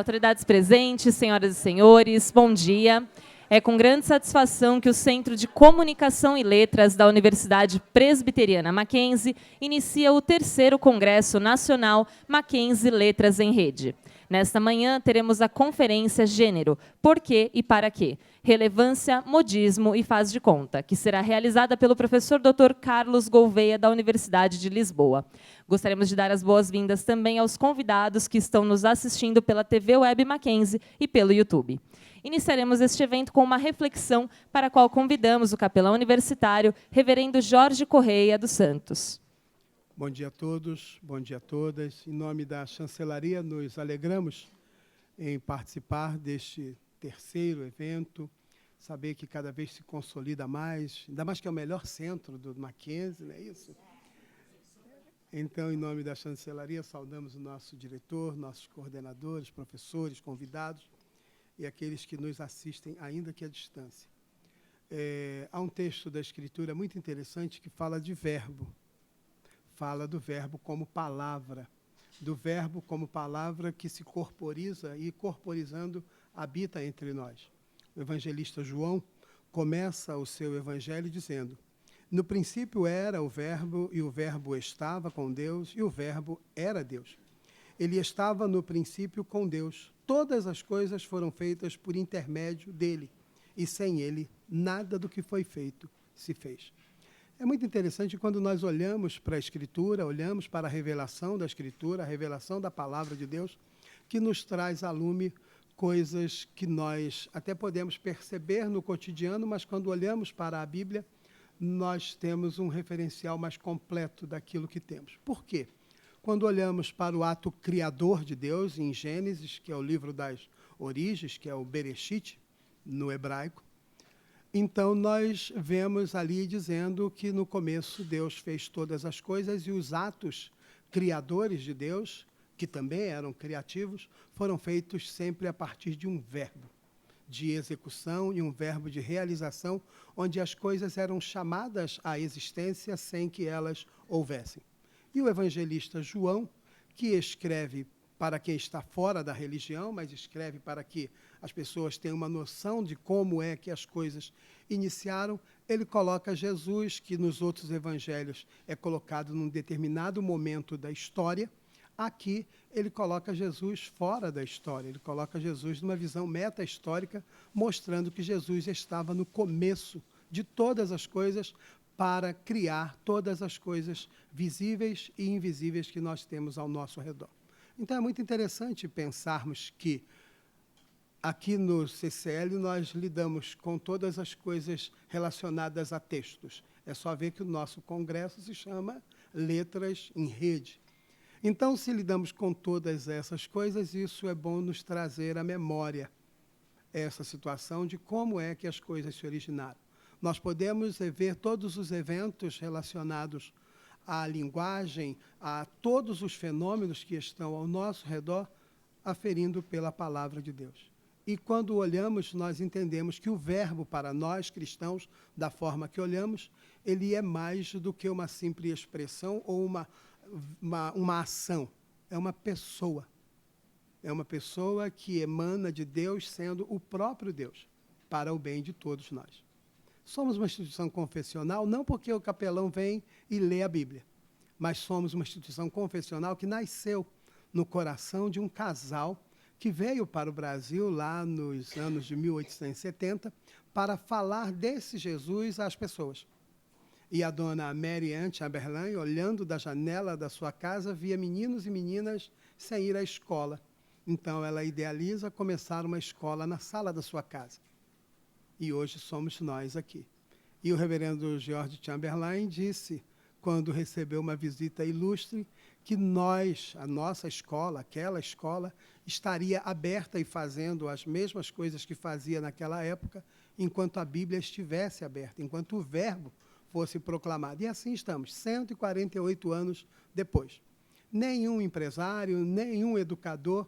Autoridades presentes, senhoras e senhores, bom dia. É com grande satisfação que o Centro de Comunicação e Letras da Universidade Presbiteriana Mackenzie inicia o 3º Congresso Nacional Mackenzie Letras em Rede. Nesta manhã, teremos a conferência Gênero, Por quê e Para quê? Relevância, Modismo e Faz de Conta, que será realizada pelo professor Dr. Carlos Gouveia, da Universidade de Lisboa. Gostaríamos de dar as boas-vindas também aos convidados que estão nos assistindo pela TV Web Mackenzie e pelo YouTube. Iniciaremos este evento com uma reflexão para a qual convidamos o capelão universitário, reverendo Jorge Correia dos Santos. Bom dia a todos, bom dia a todas. Em nome da chancelaria, nos alegramos em participar deste 3º evento, saber que cada vez se consolida mais, ainda mais que é o melhor centro do Mackenzie, não é isso? Então, em nome da chancelaria, saudamos o nosso diretor, nossos coordenadores, professores, convidados e aqueles que nos assistem, ainda que à distância. Há um texto da Escritura muito interessante que fala de verbo. Fala do verbo como palavra, do verbo como palavra que se corporiza e, corporizando, habita entre nós. O evangelista João começa o seu evangelho dizendo: no princípio era o verbo, e o verbo estava com Deus, e o verbo era Deus. Ele estava no princípio com Deus. Todas as coisas foram feitas por intermédio dele, e sem ele, nada do que foi feito se fez. É muito interessante quando nós olhamos para a Escritura, olhamos para a revelação da Escritura, a revelação da Palavra de Deus, que nos traz a lume coisas que nós até podemos perceber no cotidiano, mas quando olhamos para a Bíblia, nós temos um referencial mais completo daquilo que temos. Por quê? Quando olhamos para o ato criador de Deus, em Gênesis, que é o livro das origens, que é o Bereshit, no hebraico, então, nós vemos ali dizendo que no começo Deus fez todas as coisas e os atos criadores de Deus, que também eram criativos, foram feitos sempre a partir de um verbo de execução e um verbo de realização, onde as coisas eram chamadas à existência sem que elas houvessem. E o evangelista João, que escreve para quem está fora da religião, mas escreve para que as pessoas tenham uma noção de como é que as coisas iniciaram, ele coloca Jesus, que nos outros evangelhos é colocado num determinado momento da história. Aqui, ele coloca Jesus fora da história, ele coloca Jesus numa visão meta-histórica, mostrando que Jesus estava no começo de todas as coisas para criar todas as coisas visíveis e invisíveis que nós temos ao nosso redor. Então, é muito interessante pensarmos que aqui no CCL nós lidamos com todas as coisas relacionadas a textos. É só ver que o nosso congresso se chama Letras em Rede. Então, se lidamos com todas essas coisas, isso é bom nos trazer à memória essa situação de como é que as coisas se originaram. Nós podemos ver todos os eventos relacionados à linguagem, a todos os fenômenos que estão ao nosso redor, aferindo pela palavra de Deus. E quando olhamos, nós entendemos que o verbo para nós cristãos, da forma que olhamos, ele é mais do que uma simples expressão ou uma ação. É uma pessoa. É uma pessoa que emana de Deus, sendo o próprio Deus, para o bem de todos nós. Somos uma instituição confessional, não porque o capelão vem e lê a Bíblia, mas somos uma instituição confessional que nasceu no coração de um casal que veio para o Brasil lá nos anos de 1870 para falar desse Jesus às pessoas. E a dona Mary Ann Chamberlain, olhando da janela da sua casa, via meninos e meninas sem ir à escola. Então, ela idealiza começar uma escola na sala da sua casa. E hoje somos nós aqui. E o reverendo George Chamberlain disse, quando recebeu uma visita ilustre, que nós, a nossa escola, aquela escola, estaria aberta e fazendo as mesmas coisas que fazia naquela época, enquanto a Bíblia estivesse aberta, enquanto o verbo fosse proclamado. E assim estamos, 148 anos depois. Nenhum empresário, nenhum educador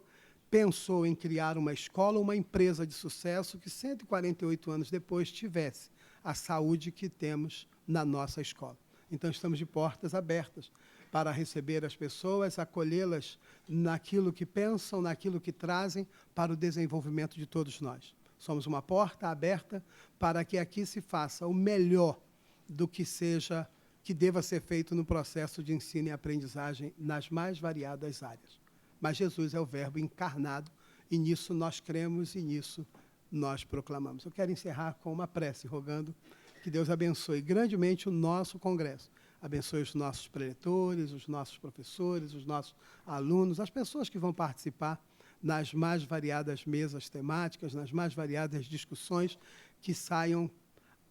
pensou em criar uma escola, uma empresa de sucesso que 148 anos depois tivesse a saúde que temos na nossa escola. Então, estamos de portas abertas para receber as pessoas, acolhê-las naquilo que pensam, naquilo que trazem para o desenvolvimento de todos nós. Somos uma porta aberta para que aqui se faça o melhor do que deva ser feito no processo de ensino e aprendizagem nas mais variadas áreas. Mas Jesus é o Verbo encarnado, e nisso nós cremos e nisso nós proclamamos. Eu quero encerrar com uma prece, rogando que Deus abençoe grandemente o nosso congresso. Abençoe os nossos preletores, os nossos professores, os nossos alunos, as pessoas que vão participar nas mais variadas mesas temáticas, nas mais variadas discussões, que saiam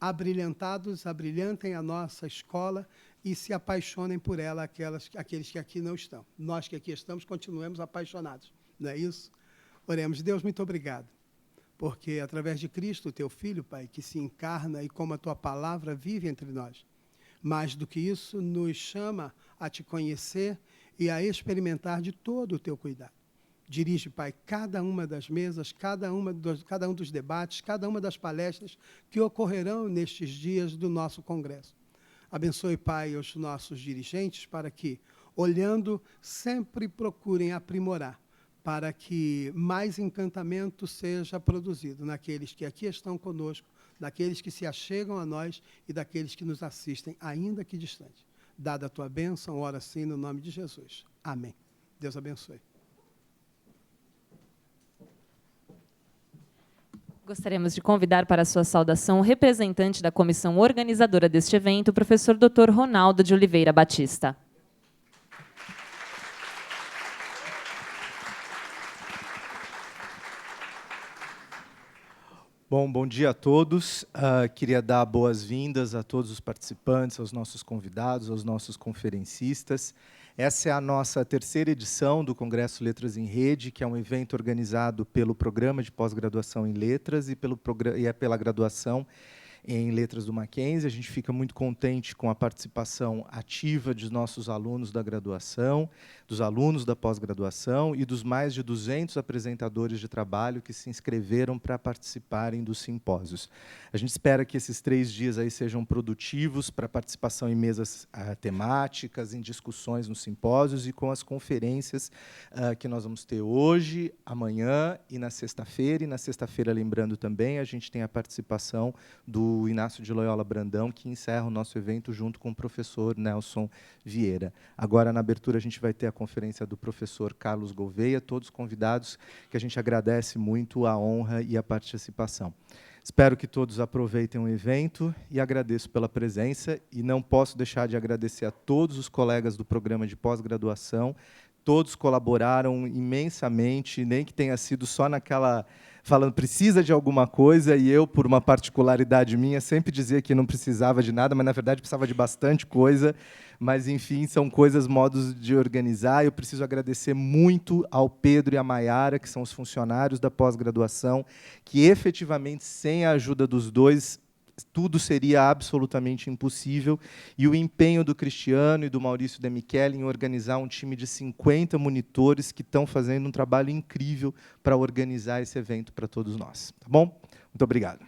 abrilhantados, abrilhantem a nossa escola e se apaixonem por ela aqueles que aqui não estão. Nós que aqui estamos, continuemos apaixonados. Não é isso? Oremos. Deus, muito obrigado, porque através de Cristo, teu Filho, Pai, que se encarna e como a tua palavra vive entre nós, mais do que isso, nos chama a te conhecer e a experimentar de todo o teu cuidado. Dirige, Pai, cada uma das mesas, cada um dos debates, cada uma das palestras que ocorrerão nestes dias do nosso congresso. Abençoe, Pai, os nossos dirigentes para que, olhando, sempre procurem aprimorar, para que mais encantamento seja produzido naqueles que aqui estão conosco, daqueles que se achegam a nós e daqueles que nos assistem, ainda que distante. Dada a tua bênção, ora assim no nome de Jesus. Amém. Deus abençoe. Gostaríamos de convidar para a sua saudação o representante da comissão organizadora deste evento, o professor Dr. Ronaldo de Oliveira Batista. Bom dia a todos. Queria dar boas-vindas a todos os participantes, aos nossos convidados, aos nossos conferencistas. Essa é a nossa terceira edição do Congresso Letras em Rede, que é um evento organizado pelo Programa de Pós-Graduação em Letras e pela graduação em Letras do Mackenzie. A gente fica muito contente com a participação ativa dos nossos alunos da graduação, dos alunos da pós-graduação e dos mais de 200 apresentadores de trabalho que se inscreveram para participarem dos simpósios. A gente espera que esses 3 dias aí sejam produtivos para participação em mesas temáticas, em discussões nos simpósios e com as conferências que nós vamos ter hoje, amanhã e na sexta-feira. E na sexta-feira, lembrando também, a gente tem a participação do Inácio de Loyola Brandão, que encerra o nosso evento junto com o professor Nelson Vieira. Agora, na abertura, a gente vai ter a conferência do professor Carlos Gouveia, todos convidados, que a gente agradece muito a honra e a participação. Espero que todos aproveitem o evento e agradeço pela presença. E não posso deixar de agradecer a todos os colegas do programa de pós-graduação. Todos colaboraram imensamente, nem que tenha sido só naquela... falando, precisa de alguma coisa, e eu, por uma particularidade minha, sempre dizia que não precisava de nada, mas, na verdade, precisava de bastante coisa. Mas, enfim, são coisas, modos de organizar. Eu preciso agradecer muito ao Pedro e à Maiara, que são os funcionários da pós-graduação, que, efetivamente, sem a ajuda dos dois, tudo seria absolutamente impossível, e o empenho do Cristiano e do Maurício De Michele em organizar um time de 50 monitores que estão fazendo um trabalho incrível para organizar esse evento para todos nós. Tá bom? Muito obrigado.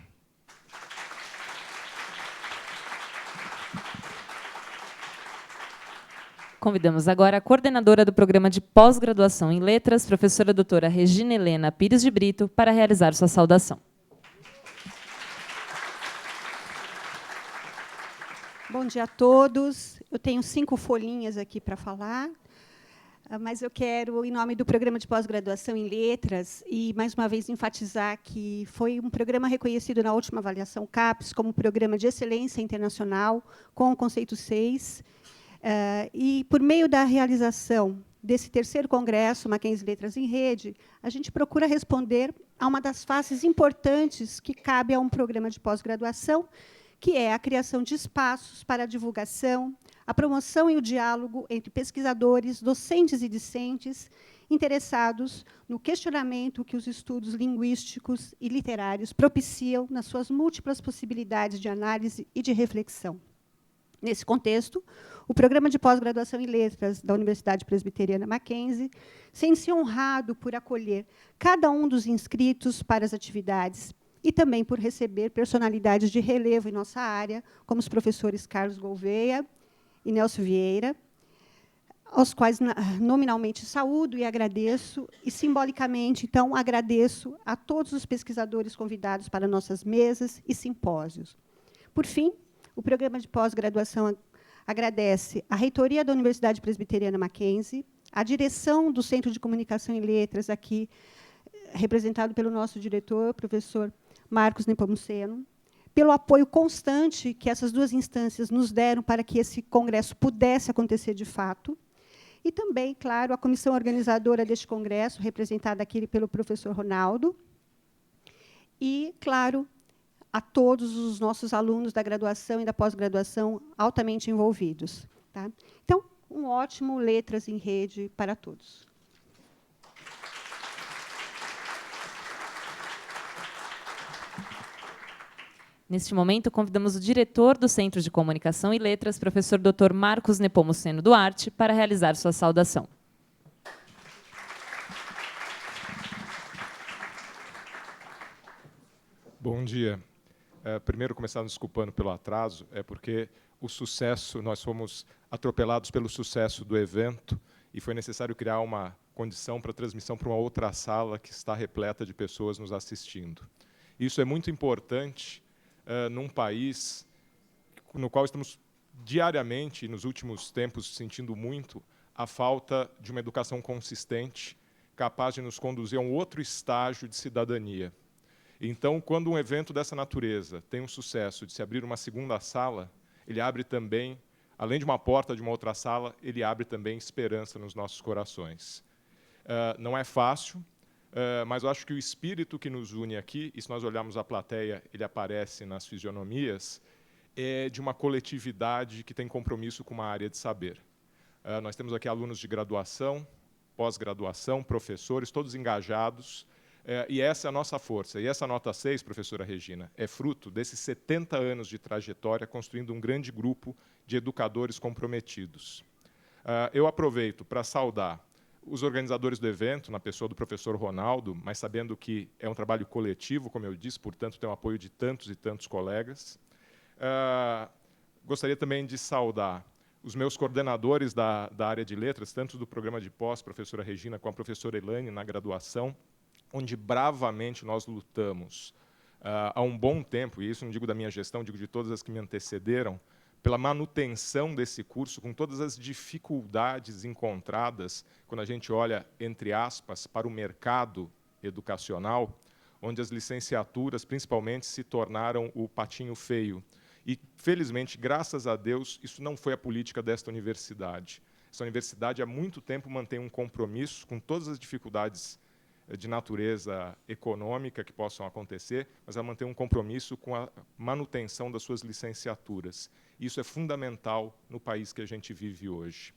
Convidamos agora a coordenadora do programa de pós-graduação em Letras, professora doutora Regina Helena Pires de Brito, para realizar sua saudação. Bom dia a todos. Eu tenho 5 folhinhas aqui para falar, mas eu quero, em nome do Programa de Pós-Graduação em Letras, e, mais uma vez, enfatizar que foi um programa reconhecido na última avaliação CAPES como Programa de Excelência Internacional, com o conceito 6, e, por meio da realização desse terceiro congresso, Mackenzie Letras em Rede, a gente procura responder a uma das faces importantes que cabe a um programa de pós-graduação, que é a criação de espaços para a divulgação, a promoção e o diálogo entre pesquisadores, docentes e discentes interessados no questionamento que os estudos linguísticos e literários propiciam nas suas múltiplas possibilidades de análise e de reflexão. Nesse contexto, o Programa de Pós-Graduação em Letras da Universidade Presbiteriana Mackenzie sente-se honrado por acolher cada um dos inscritos para as atividades e também por receber personalidades de relevo em nossa área, como os professores Carlos Gouveia e Nelson Vieira, aos quais nominalmente saúdo e agradeço, e simbolicamente, então, agradeço a todos os pesquisadores convidados para nossas mesas e simpósios. Por fim, o programa de pós-graduação agradece à Reitoria da Universidade Presbiteriana Mackenzie, a direção do Centro de Comunicação e Letras, aqui representado pelo nosso diretor, professor Marcos Nepomuceno, pelo apoio constante que essas duas instâncias nos deram para que esse congresso pudesse acontecer de fato, e também, claro, a comissão organizadora deste congresso, representada aqui pelo professor Ronaldo, e, claro, a todos os nossos alunos da graduação e da pós-graduação altamente envolvidos. Tá? Então, um ótimo Letras em Rede para todos. Neste momento, convidamos o diretor do Centro de Comunicação e Letras, professor Dr. Marcos Nepomuceno Duarte, para realizar sua saudação. Bom dia. Primeiro, começar nos desculpando pelo atraso, porque o sucesso, nós fomos atropelados pelo sucesso do evento e foi necessário criar uma condição para transmissão para uma outra sala que está repleta de pessoas nos assistindo. Isso é muito importante num país no qual estamos diariamente, nos últimos tempos, sentindo muito a falta de uma educação consistente, capaz de nos conduzir a um outro estágio de cidadania. Então, quando um evento dessa natureza tem um sucesso de se abrir uma segunda sala, ele abre também, além de uma porta de uma outra sala, ele abre também esperança nos nossos corações. Não é fácil, mas eu acho que o espírito que nos une aqui, e se nós olharmos a plateia, ele aparece nas fisionomias, é de uma coletividade que tem compromisso com uma área de saber. Nós temos aqui alunos de graduação, pós-graduação, professores, todos engajados, e essa é a nossa força. E essa nota 6, professora Regina, é fruto desses 70 anos de trajetória construindo um grande grupo de educadores comprometidos. Eu aproveito para saudar os organizadores do evento, na pessoa do professor Ronaldo, mas sabendo que é um trabalho coletivo, como eu disse, portanto, tem o apoio de tantos e tantos colegas. Gostaria também de saudar os meus coordenadores da área de letras, tanto do programa de pós, professora Regina, com a professora Elaine, na graduação, onde bravamente nós lutamos há um bom tempo, e isso não digo da minha gestão, digo de todas as que me antecederam, pela manutenção desse curso, com todas as dificuldades encontradas quando a gente olha, entre aspas, para o mercado educacional, onde as licenciaturas, principalmente, se tornaram o patinho feio. E, felizmente, graças a Deus, isso não foi a política desta universidade. Essa universidade, há muito tempo, mantém um compromisso com todas as dificuldades de natureza econômica que possam acontecer, mas ela mantém um compromisso com a manutenção das suas licenciaturas. Isso é fundamental no país que a gente vive hoje.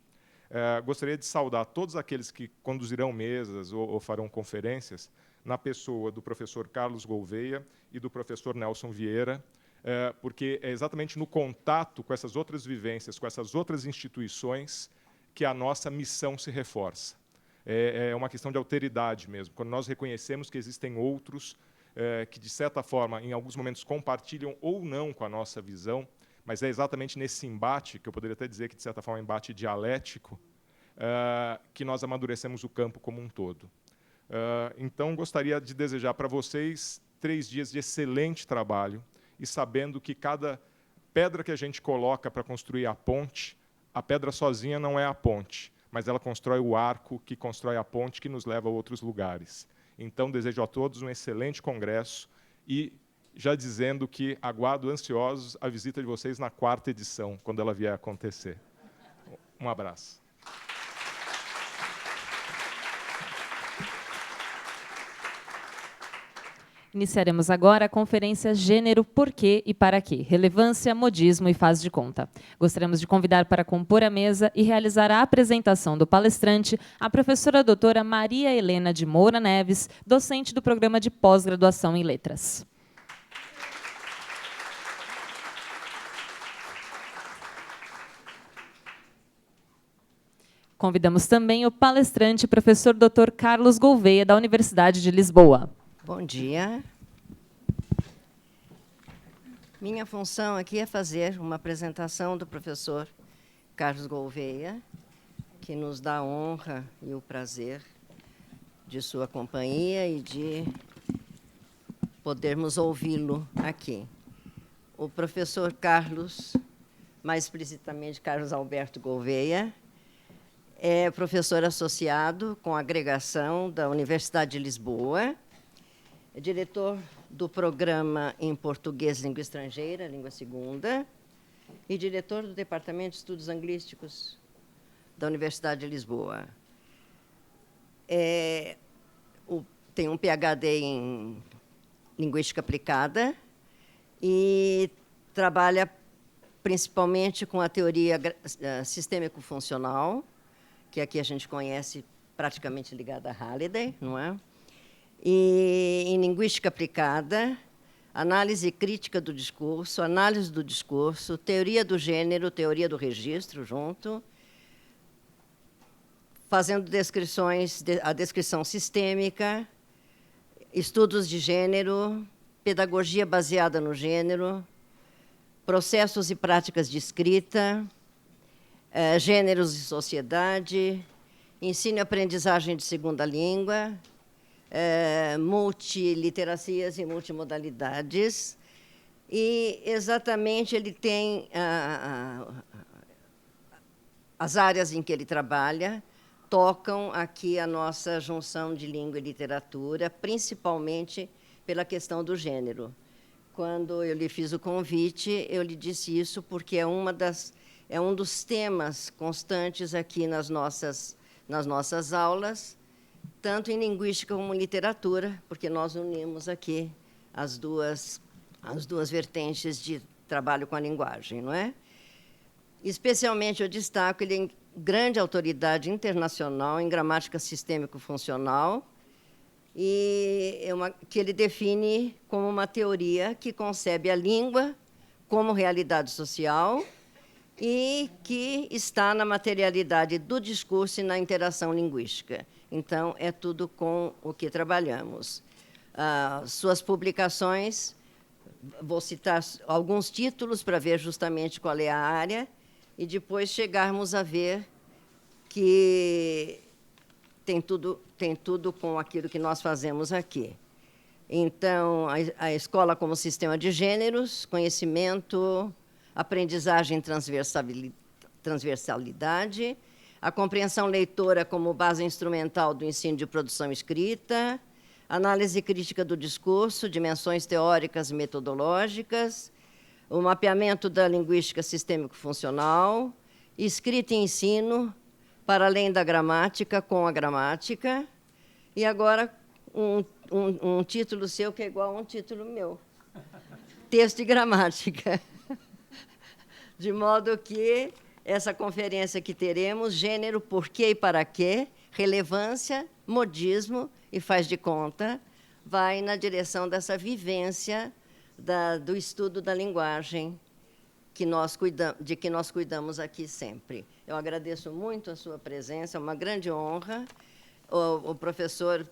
Gostaria de saudar todos aqueles que conduzirão mesas ou farão conferências, na pessoa do professor Carlos Gouveia e do professor Nelson Vieira, porque é exatamente no contato com essas outras vivências, com essas outras instituições, que a nossa missão se reforça. É uma questão de alteridade mesmo, quando nós reconhecemos que existem outros que, de certa forma, em alguns momentos compartilham ou não com a nossa visão, mas é exatamente nesse embate, que eu poderia até dizer que, de certa forma, é um embate dialético, que nós amadurecemos o campo como um todo. Então, gostaria de desejar para vocês 3 dias de excelente trabalho, e sabendo que cada pedra que a gente coloca para construir a ponte, a pedra sozinha não é a ponte, mas ela constrói o arco que constrói a ponte que nos leva a outros lugares. Então, desejo a todos um excelente congresso e já dizendo que aguardo ansiosos a visita de vocês na 4ª edição, quando ela vier a acontecer. Um abraço. Iniciaremos agora a conferência Gênero, Por quê e Para quê? Relevância, Modismo e Faz de Conta. Gostaríamos de convidar para compor a mesa e realizar a apresentação do palestrante a professora doutora Maria Helena de Moura Neves, docente do programa de pós-graduação em Letras. Convidamos também o palestrante, professor Dr. Carlos Gouveia, da Universidade de Lisboa. Bom dia. Minha função aqui é fazer uma apresentação do professor Carlos Gouveia. que nos dá a honra e o prazer de sua companhia e de podermos ouvi-lo aqui. O professor Carlos, mais explicitamente Carlos Alberto Gouveia, é professor associado com agregação da Universidade de Lisboa, é diretor do programa em Português, Língua Estrangeira, Língua Segunda, e diretor do Departamento de Estudos Anglísticos da Universidade de Lisboa. Tem um PhD em Linguística Aplicada e trabalha principalmente com a teoria sistêmico-funcional, que aqui a gente conhece praticamente ligada a Halliday, não é? E em Linguística Aplicada, análise crítica do discurso, análise do discurso, teoria do gênero, teoria do registro, junto, fazendo descrições, a descrição sistêmica, estudos de gênero, pedagogia baseada no gênero, processos e práticas de escrita, gêneros e sociedade, ensino e aprendizagem de segunda língua, multiliteracias e multimodalidades. E, exatamente, ele tem as áreas em que ele trabalha, tocam aqui a nossa junção de língua e literatura, principalmente pela questão do gênero. Quando eu lhe fiz o convite, eu lhe disse isso porque é um dos temas constantes aqui nas nossas aulas, tanto em linguística como em literatura, porque nós unimos aqui as duas vertentes de trabalho com a linguagem, não é? Especialmente, eu destaco, ele é grande autoridade internacional em gramática sistêmico-funcional, e que ele define como uma teoria que concebe a língua como realidade social e que está na materialidade do discurso e na interação linguística. Então, é tudo com o que trabalhamos. Suas publicações, vou citar alguns títulos para ver justamente qual é a área, e depois chegarmos a ver que tem tudo com aquilo que nós fazemos aqui. Então, a escola como sistema de gêneros, conhecimento, aprendizagem e transversalidade, a compreensão leitora como base instrumental do ensino de produção escrita, análise crítica do discurso, dimensões teóricas e metodológicas, o mapeamento da linguística sistêmico-funcional, escrita e ensino, para além da gramática, com a gramática, e agora um título seu que é igual a um título meu, texto e gramática. De modo que essa conferência que teremos, gênero, porquê e para quê, relevância, modismo e faz de conta, vai na direção dessa vivência do estudo da linguagem de que nós cuidamos aqui sempre. Eu agradeço muito a sua presença, é uma grande honra. O professor,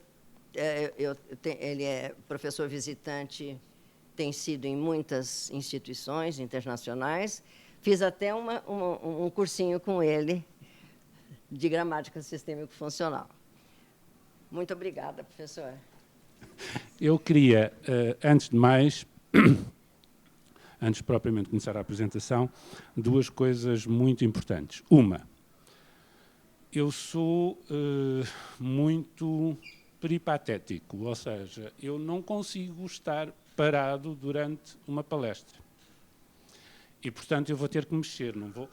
ele é professor visitante, tem sido em muitas instituições internacionais. Fiz até um cursinho com ele de gramática sistêmico-funcional. Muito obrigada, professor. Eu queria, antes de mais, antes propriamente de começar a apresentação, duas coisas muito importantes. Uma, eu sou muito peripatético, ou seja, eu não consigo estar parado durante uma palestra. E, portanto, eu vou ter que mexer, não vou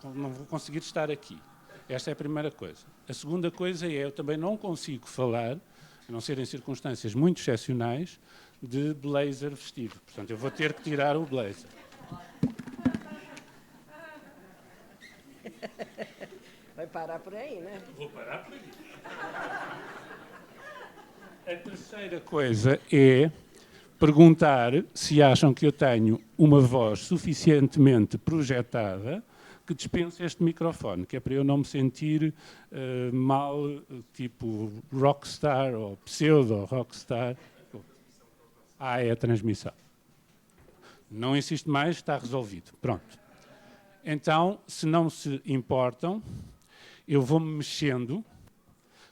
conseguir estar aqui. Esta é a primeira coisa. A segunda coisa é, eu também não consigo falar, a não ser em circunstâncias muito excepcionais, de blazer vestido. Portanto, eu vou ter que tirar o blazer. Vai parar por aí, né? Vou parar por aí. A terceira coisa é perguntar se acham que eu tenho uma voz suficientemente projetada que dispense este microfone, que é para eu não me sentir mal, tipo rockstar ou pseudo-rockstar. É a transmissão. Não insisto mais, está resolvido. Pronto. Então, se não se importam, eu vou-me mexendo,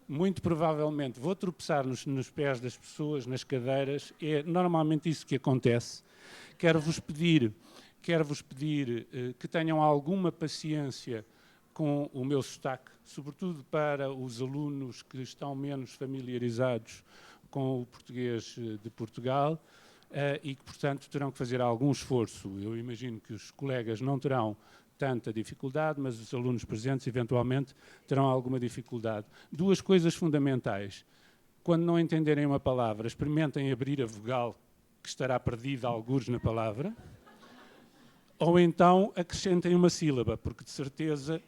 muito provavelmente vou tropeçar nos pés das pessoas, nas cadeiras, é normalmente isso que acontece. Quero-vos pedir que tenham alguma paciência com o meu sotaque, sobretudo para os alunos que estão menos familiarizados com o português de Portugal e que, portanto, terão que fazer algum esforço. Eu imagino que os colegas não terão tanta dificuldade, mas os alunos presentes, eventualmente, terão alguma dificuldade. Duas coisas fundamentais. Quando não entenderem uma palavra, experimentem abrir a vogal que estará perdida algures na palavra, ou então acrescentem uma sílaba, porque, de certeza,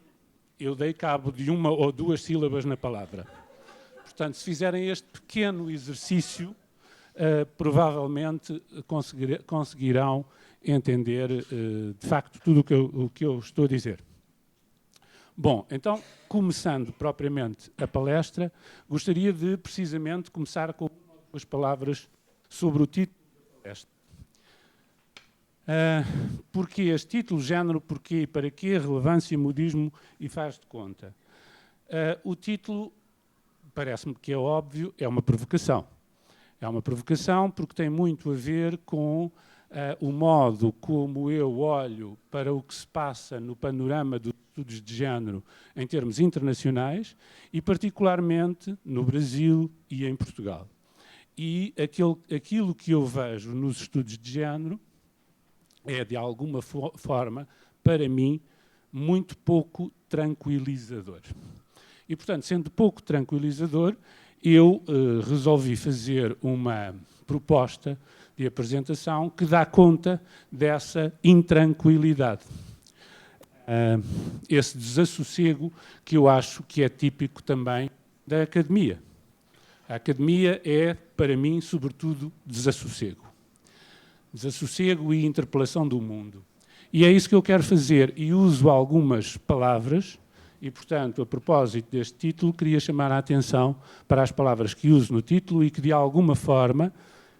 eu dei cabo de uma ou duas sílabas na palavra. Portanto, se fizerem este pequeno exercício, provavelmente conseguirão entender, de facto, tudo o que eu estou a dizer. Bom, então, começando propriamente a palestra, gostaria de, precisamente, começar com algumas palavras sobre o título da palestra. Porquê este título, género, porquê e para quê, relevância, modismo e faz de conta? O título, parece-me que é óbvio, é uma provocação. É uma provocação porque tem muito a ver com o modo como eu olho para o que se passa no panorama dos estudos de género em termos internacionais e particularmente no Brasil e em Portugal. E aquilo que eu vejo nos estudos de género é, de alguma forma, para mim, muito pouco tranquilizador. E, portanto, sendo pouco tranquilizador, eu resolvi fazer uma proposta de apresentação que dá conta dessa intranquilidade. Esse desassossego que eu acho que é típico também da academia. A academia é, para mim, sobretudo, desassossego. Desassossego e interpelação do mundo. E é isso que eu quero fazer, e uso algumas palavras, e, portanto, a propósito deste título, queria chamar a atenção para as palavras que uso no título e que, de alguma forma,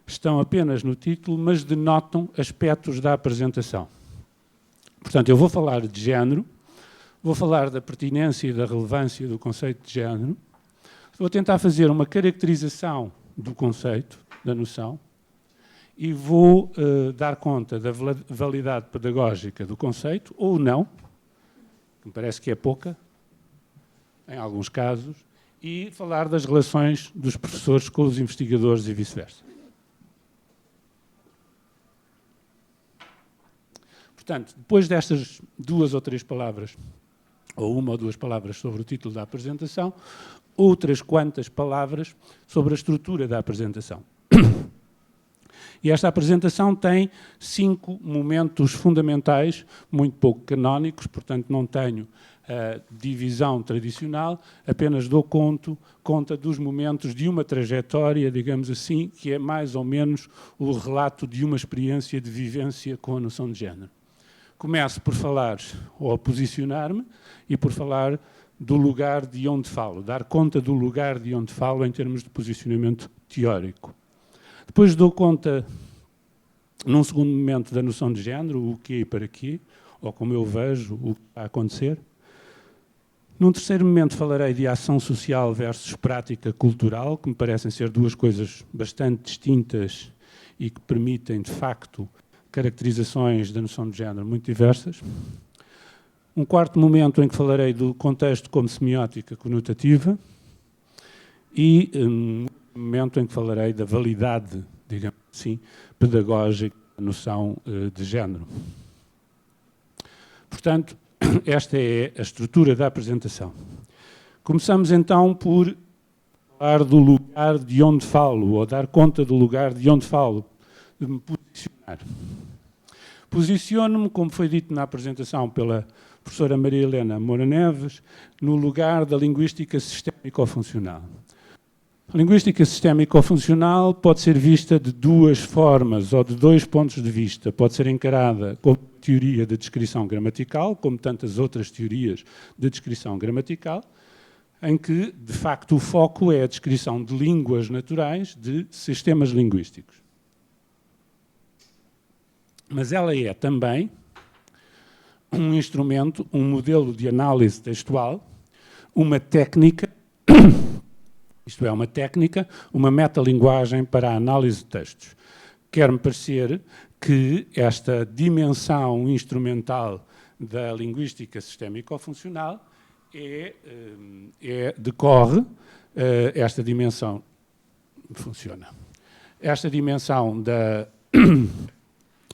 estão apenas no título, mas denotam aspectos da apresentação. Portanto, eu vou falar de género, vou falar da pertinência e da relevância do conceito de género, vou tentar fazer uma caracterização do conceito, da noção, e vou dar conta da validade pedagógica do conceito, ou não, que me parece que é pouca, em alguns casos, e falar das relações dos professores com os investigadores e vice-versa. Portanto, depois destas duas ou três palavras, ou uma ou duas palavras sobre o título da apresentação, outras quantas palavras sobre a estrutura da apresentação. E esta apresentação tem 5 momentos fundamentais, muito pouco canónicos, portanto não tenho divisão tradicional, apenas dou conta dos momentos de uma trajetória, digamos assim, que é mais ou menos o relato de uma experiência de vivência com a noção de género. Começo por falar, ou posicionar-me, e por falar do lugar de onde falo, dar conta do lugar de onde falo em termos de posicionamento teórico. Depois dou conta, num segundo momento, da noção de género, o quê e para quê, ou como eu vejo o que está a acontecer. Num terceiro momento falarei de ação social versus prática cultural, que me parecem ser duas coisas bastante distintas e que permitem, de facto, caracterizações da noção de género muito diversas. Um quarto momento em que falarei do contexto como semiótica conotativa e um momento em que falarei da validade, digamos assim, pedagógica da noção de género. Portanto, esta é a estrutura da apresentação. Começamos então por falar do lugar de onde falo, ou dar conta do lugar de onde falo, de me posicionar. Posiciono-me, como foi dito na apresentação pela professora Maria Helena Moura Neves, no lugar da linguística sistémico-funcional. A linguística sistémico-funcional pode ser vista de duas formas, ou de dois pontos de vista. Pode ser encarada como teoria da descrição gramatical, como tantas outras teorias de descrição gramatical, em que, de facto, o foco é a descrição de línguas naturais de sistemas linguísticos. Mas ela é também um instrumento, um modelo de análise textual, uma técnica, isto é, uma técnica, uma metalinguagem para a análise de textos. Quer-me parecer que esta dimensão instrumental da linguística sistémico-funcional decorre, esta dimensão funciona. Esta dimensão da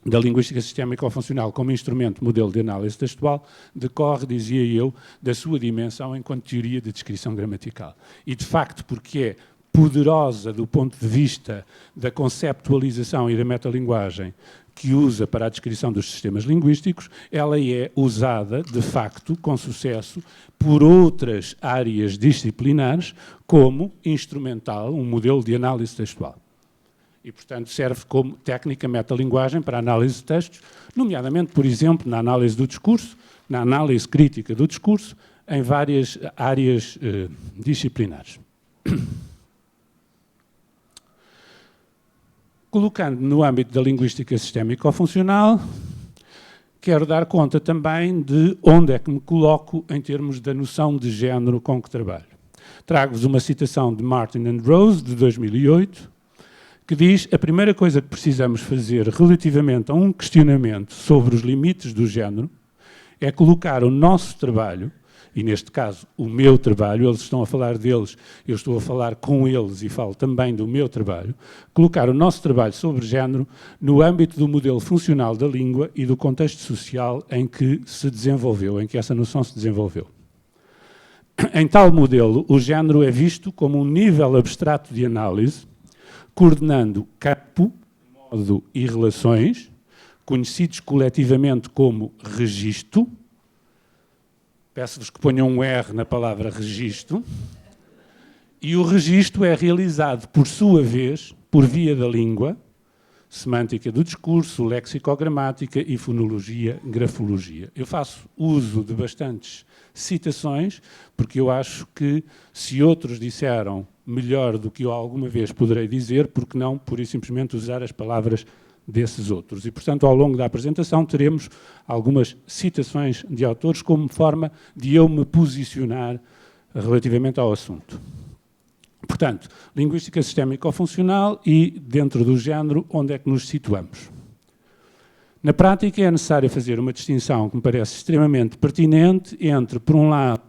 linguística sistémico-funcional como instrumento, modelo de análise textual, decorre, dizia eu, da sua dimensão enquanto teoria de descrição gramatical. E, de facto, porque é poderosa do ponto de vista da conceptualização e da metalinguagem que usa para a descrição dos sistemas linguísticos, ela é usada, de facto, com sucesso, por outras áreas disciplinares como instrumental, um modelo de análise textual. E, portanto, serve como técnica metalinguagem para a análise de textos, nomeadamente, por exemplo, na análise do discurso, na análise crítica do discurso, em várias áreas disciplinares. Colocando no âmbito da linguística sistémico-funcional, quero dar conta também de onde é que me coloco em termos da noção de género com que trabalho. Trago-vos uma citação de Martin and Rose, de 2008, que diz: a primeira coisa que precisamos fazer relativamente a um questionamento sobre os limites do género é colocar o nosso trabalho, e neste caso o meu trabalho, eles estão a falar deles, eu estou a falar com eles e falo também do meu trabalho, colocar o nosso trabalho sobre género no âmbito do modelo funcional da língua e do contexto social em que se desenvolveu, em que essa noção se desenvolveu. Em tal modelo, o género é visto como um nível abstrato de análise, coordenando campo, modo e relações, conhecidos coletivamente como registro. Peço-vos que ponham um R na palavra registro. E o registro é realizado, por sua vez, por via da língua, semântica do discurso, lexicogramática e fonologia, grafologia. Eu faço uso de bastantes citações, porque eu acho que se outros disseram melhor do que eu alguma vez poderei dizer, porque não, pura e simplesmente, usar as palavras desses outros. E, portanto, ao longo da apresentação teremos algumas citações de autores como forma de eu me posicionar relativamente ao assunto. Portanto, linguística sistémico-funcional e, dentro do género, onde é que nos situamos? Na prática, é necessário fazer uma distinção que me parece extremamente pertinente entre, por um lado,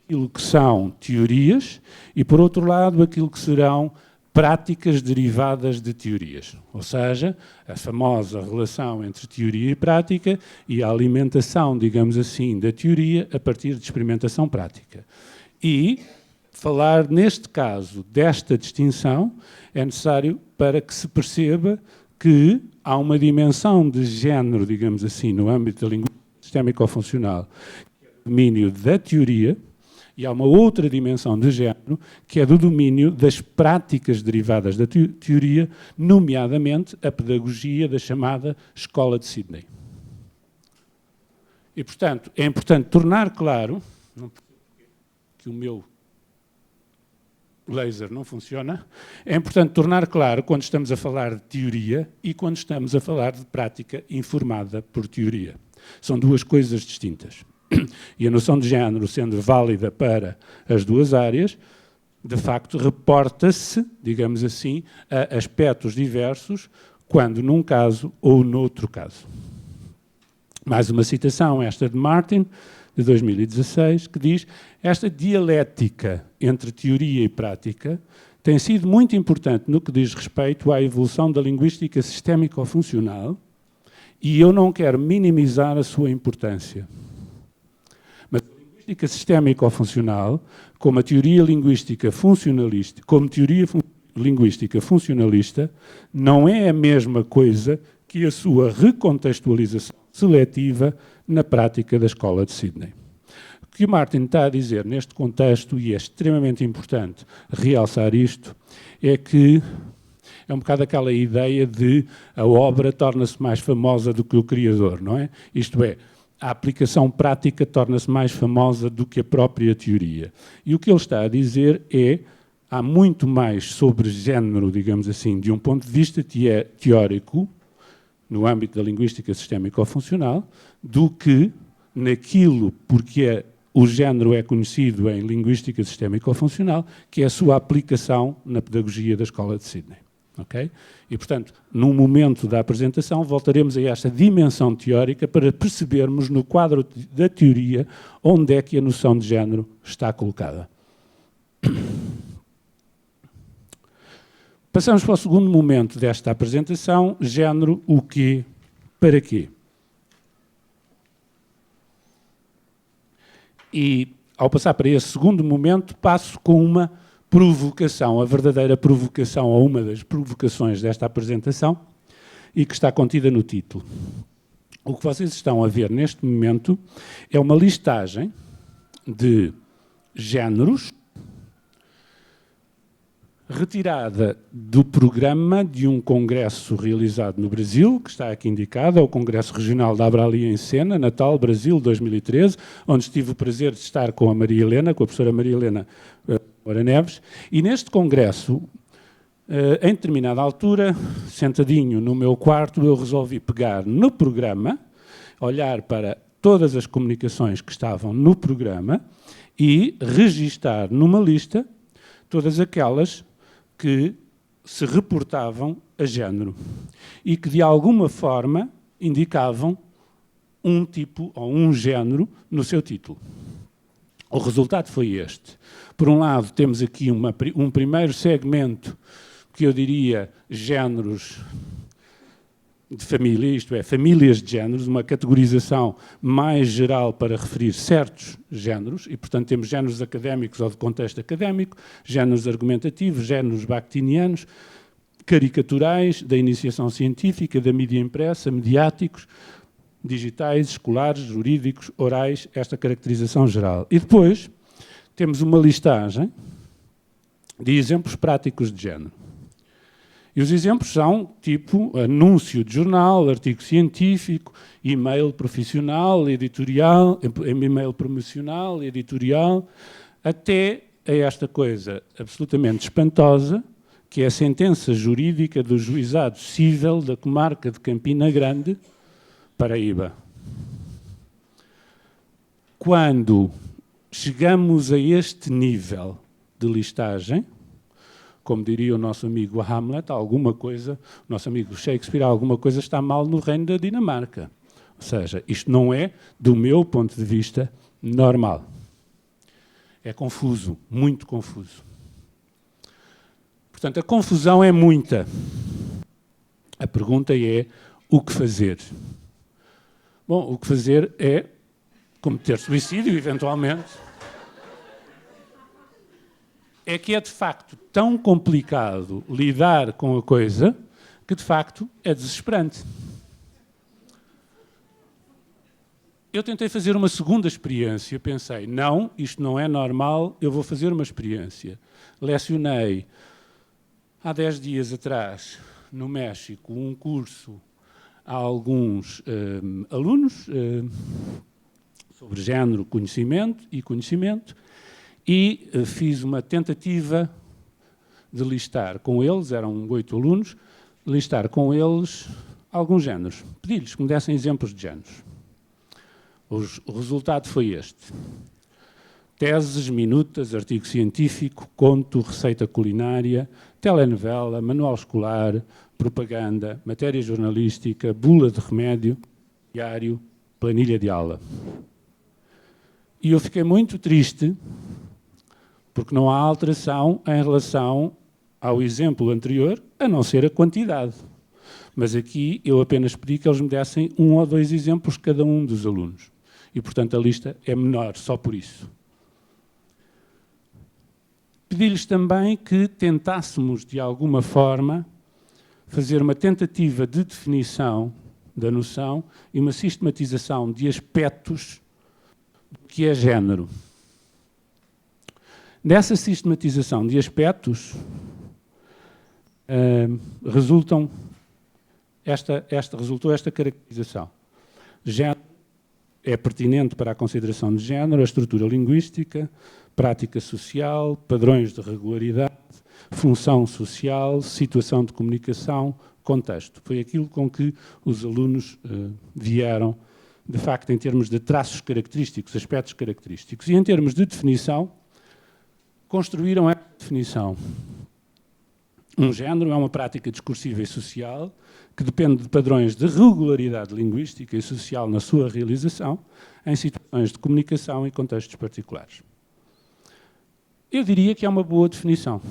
aquilo que são teorias e, por outro lado, aquilo que serão práticas derivadas de teorias. Ou seja, a famosa relação entre teoria e prática e a alimentação, digamos assim, da teoria a partir de experimentação prática. E falar, neste caso, desta distinção é necessário para que se perceba que há uma dimensão de género, digamos assim, no âmbito da linguística sistémico-funcional, que é o domínio da teoria, e há uma outra dimensão de género, que é do domínio das práticas derivadas da teoria, nomeadamente a pedagogia da chamada Escola de Sydney. E, portanto, é importante tornar claro, que o meu laser não funciona, é importante tornar claro quando estamos a falar de teoria e quando estamos a falar de prática informada por teoria. São duas coisas distintas. E a noção de género, sendo válida para as duas áreas, de facto reporta-se, digamos assim, a aspectos diversos, quando num caso ou noutro caso. Mais uma citação, esta de Martin, de 2016, que diz: esta dialética entre teoria e prática tem sido muito importante no que diz respeito à evolução da linguística sistémico-funcional e eu não quero minimizar a sua importância. Mas a linguística sistémico-funcional, como a teoria linguística funcionalista, não é a mesma coisa que a sua recontextualização seletiva na prática da Escola de Sydney. O que o Martin está a dizer neste contexto, e é extremamente importante realçar isto, é que é um bocado aquela ideia de a obra torna-se mais famosa do que o criador, não é? Isto é, a aplicação prática torna-se mais famosa do que a própria teoria. E o que ele está a dizer é há muito mais sobre género, digamos assim, de um ponto de vista teórico, no âmbito da linguística sistémico-funcional, do que naquilo porque é o género é conhecido em linguística sistémico-funcional, que é a sua aplicação na pedagogia da Escola de Sydney. Okay? E, portanto, no momento da apresentação, voltaremos a esta dimensão teórica para percebermos no quadro da teoria onde é que a noção de género está colocada. Passamos para o segundo momento desta apresentação, género, o quê, para quê? E, ao passar para esse segundo momento, passo com uma provocação, a verdadeira provocação, ou uma das provocações desta apresentação, e que está contida no título. O que vocês estão a ver neste momento é uma listagem de géneros retirada do programa de um congresso realizado no Brasil, que está aqui indicado, é o Congresso Regional da Abralia em Sena, Natal, Brasil, 2013, onde tive o prazer de estar com a Maria Helena, com a professora Maria Helena Moura Neves, e neste congresso, em determinada altura, sentadinho no meu quarto, eu resolvi pegar no programa, olhar para todas as comunicações que estavam no programa e registar numa lista todas aquelas que se reportavam a género e que, de alguma forma, indicavam um tipo ou um género no seu título. O resultado foi este. Por um lado, temos aqui um primeiro segmento que eu diria géneros de família, isto é, famílias de géneros, uma categorização mais geral para referir certos géneros, e, portanto, temos géneros académicos ou de contexto académico, géneros argumentativos, géneros bakhtinianos, caricaturais, da iniciação científica, da mídia impressa, mediáticos, digitais, escolares, jurídicos, orais, esta caracterização geral. E depois temos uma listagem de exemplos práticos de género. E os exemplos são tipo anúncio de jornal, artigo científico, e-mail profissional, editorial, e-mail promocional, editorial, até a esta coisa absolutamente espantosa, que é a sentença jurídica do Juizado Cível da comarca de Campina Grande, Paraíba. Quando chegamos a este nível de listagem, como diria o nosso amigo Hamlet, alguma coisa, o nosso amigo Shakespeare, alguma coisa está mal no reino da Dinamarca. Ou seja, isto não é, do meu ponto de vista, normal. É confuso, muito confuso. Portanto, a confusão é muita. A pergunta é, o que fazer? Bom, o que fazer é cometer suicídio, eventualmente. É que é, de facto, tão complicado lidar com a coisa que, de facto, é desesperante. Eu tentei fazer uma segunda experiência, pensei, não, isto não é normal, eu vou fazer uma experiência. Lecionei, há 10 dias atrás, no México, um curso a alguns alunos sobre género, conhecimento, e fiz uma tentativa de listar com eles, eram 8 alunos, listar com eles alguns géneros. Pedi-lhes que me dessem exemplos de géneros. O resultado foi este. Teses, minutas, artigo científico, conto, receita culinária, telenovela, manual escolar, propaganda, matéria jornalística, bula de remédio, diário, planilha de aula. E eu fiquei muito triste porque não há alteração em relação ao exemplo anterior, a não ser a quantidade. Mas aqui eu apenas pedi que eles me dessem 1 ou 2 exemplos cada um dos alunos. E, portanto, a lista é menor, só por isso. Pedi-lhes também que tentássemos, de alguma forma, fazer uma tentativa de definição da noção e uma sistematização de aspectos do que é género. Nessa sistematização de aspectos, resultou esta caracterização. Género é pertinente para a consideração de género, a estrutura linguística, prática social, padrões de regularidade, função social, situação de comunicação, contexto. Foi aquilo com que os alunos vieram de facto, em termos de traços característicos, aspectos característicos, e em termos de definição, construíram essa definição. Um género é uma prática discursiva e social que depende de padrões de regularidade linguística e social na sua realização, em situações de comunicação e contextos particulares. Eu diria que é uma boa definição.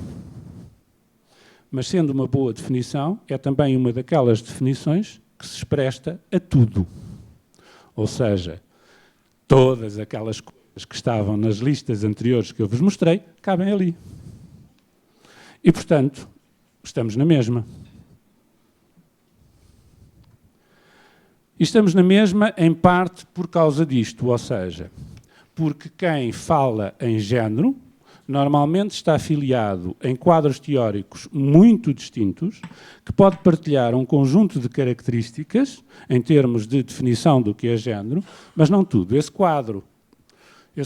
Mas, sendo uma boa definição, é também uma daquelas definições que se presta a tudo. Ou seja, todas aquelas coisas que estavam nas listas anteriores que eu vos mostrei, cabem ali. E, portanto, estamos na mesma. E estamos na mesma, em parte, por causa disto, ou seja, porque quem fala em género normalmente está afiliado em quadros teóricos muito distintos, que pode partilhar um conjunto de características em termos de definição do que é género, mas não tudo. Esse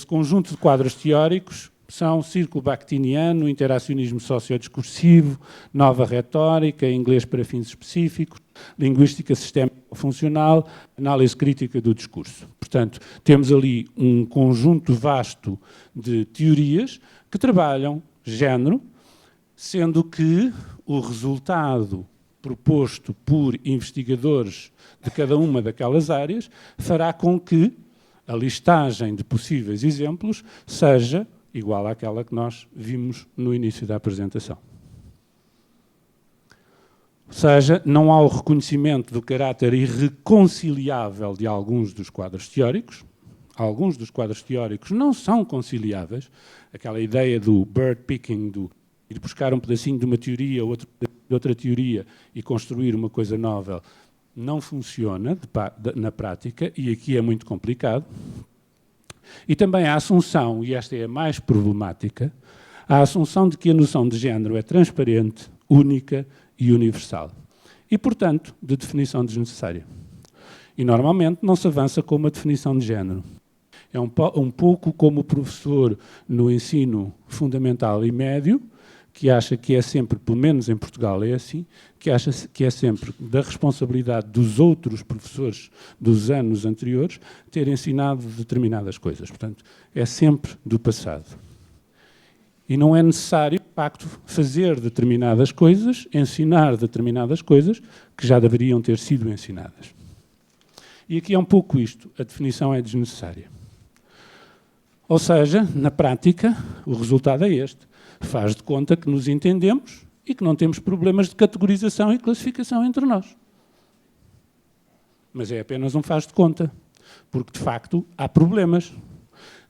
conjunto de quadros teóricos são círculo bakhtiniano, interacionismo sociodiscursivo, nova retórica, inglês para fins específicos, linguística sistémico-funcional, análise crítica do discurso. Portanto, temos ali um conjunto vasto de teorias que trabalham género, sendo que o resultado proposto por investigadores de cada uma daquelas áreas fará com que a listagem de possíveis exemplos seja igual àquela que nós vimos no início da apresentação. Ou seja, não há o reconhecimento do caráter irreconciliável de alguns dos quadros teóricos. Alguns dos quadros teóricos não são conciliáveis. Aquela ideia do bird picking, de ir buscar um pedacinho de uma teoria, de outra teoria e construir uma coisa nova, não funciona na prática, e aqui é muito complicado. E também a assunção, e esta é a mais problemática, a assunção de que a noção de género é transparente, única e universal. E, portanto, de definição desnecessária. E, normalmente, não se avança com uma definição de género. É um pouco como o professor no ensino fundamental e médio, que acha que é sempre, pelo menos em Portugal é assim, que acha que é sempre da responsabilidade dos outros professores dos anos anteriores ter ensinado determinadas coisas. Portanto, é sempre do passado. E não é necessário, de facto, fazer determinadas coisas, ensinar determinadas coisas que já deveriam ter sido ensinadas. E aqui é um pouco isto, a definição é desnecessária. Ou seja, na prática, o resultado é este. Faz de conta que nos entendemos e que não temos problemas de categorização e classificação entre nós. Mas é apenas um faz de conta, porque, de facto, há problemas.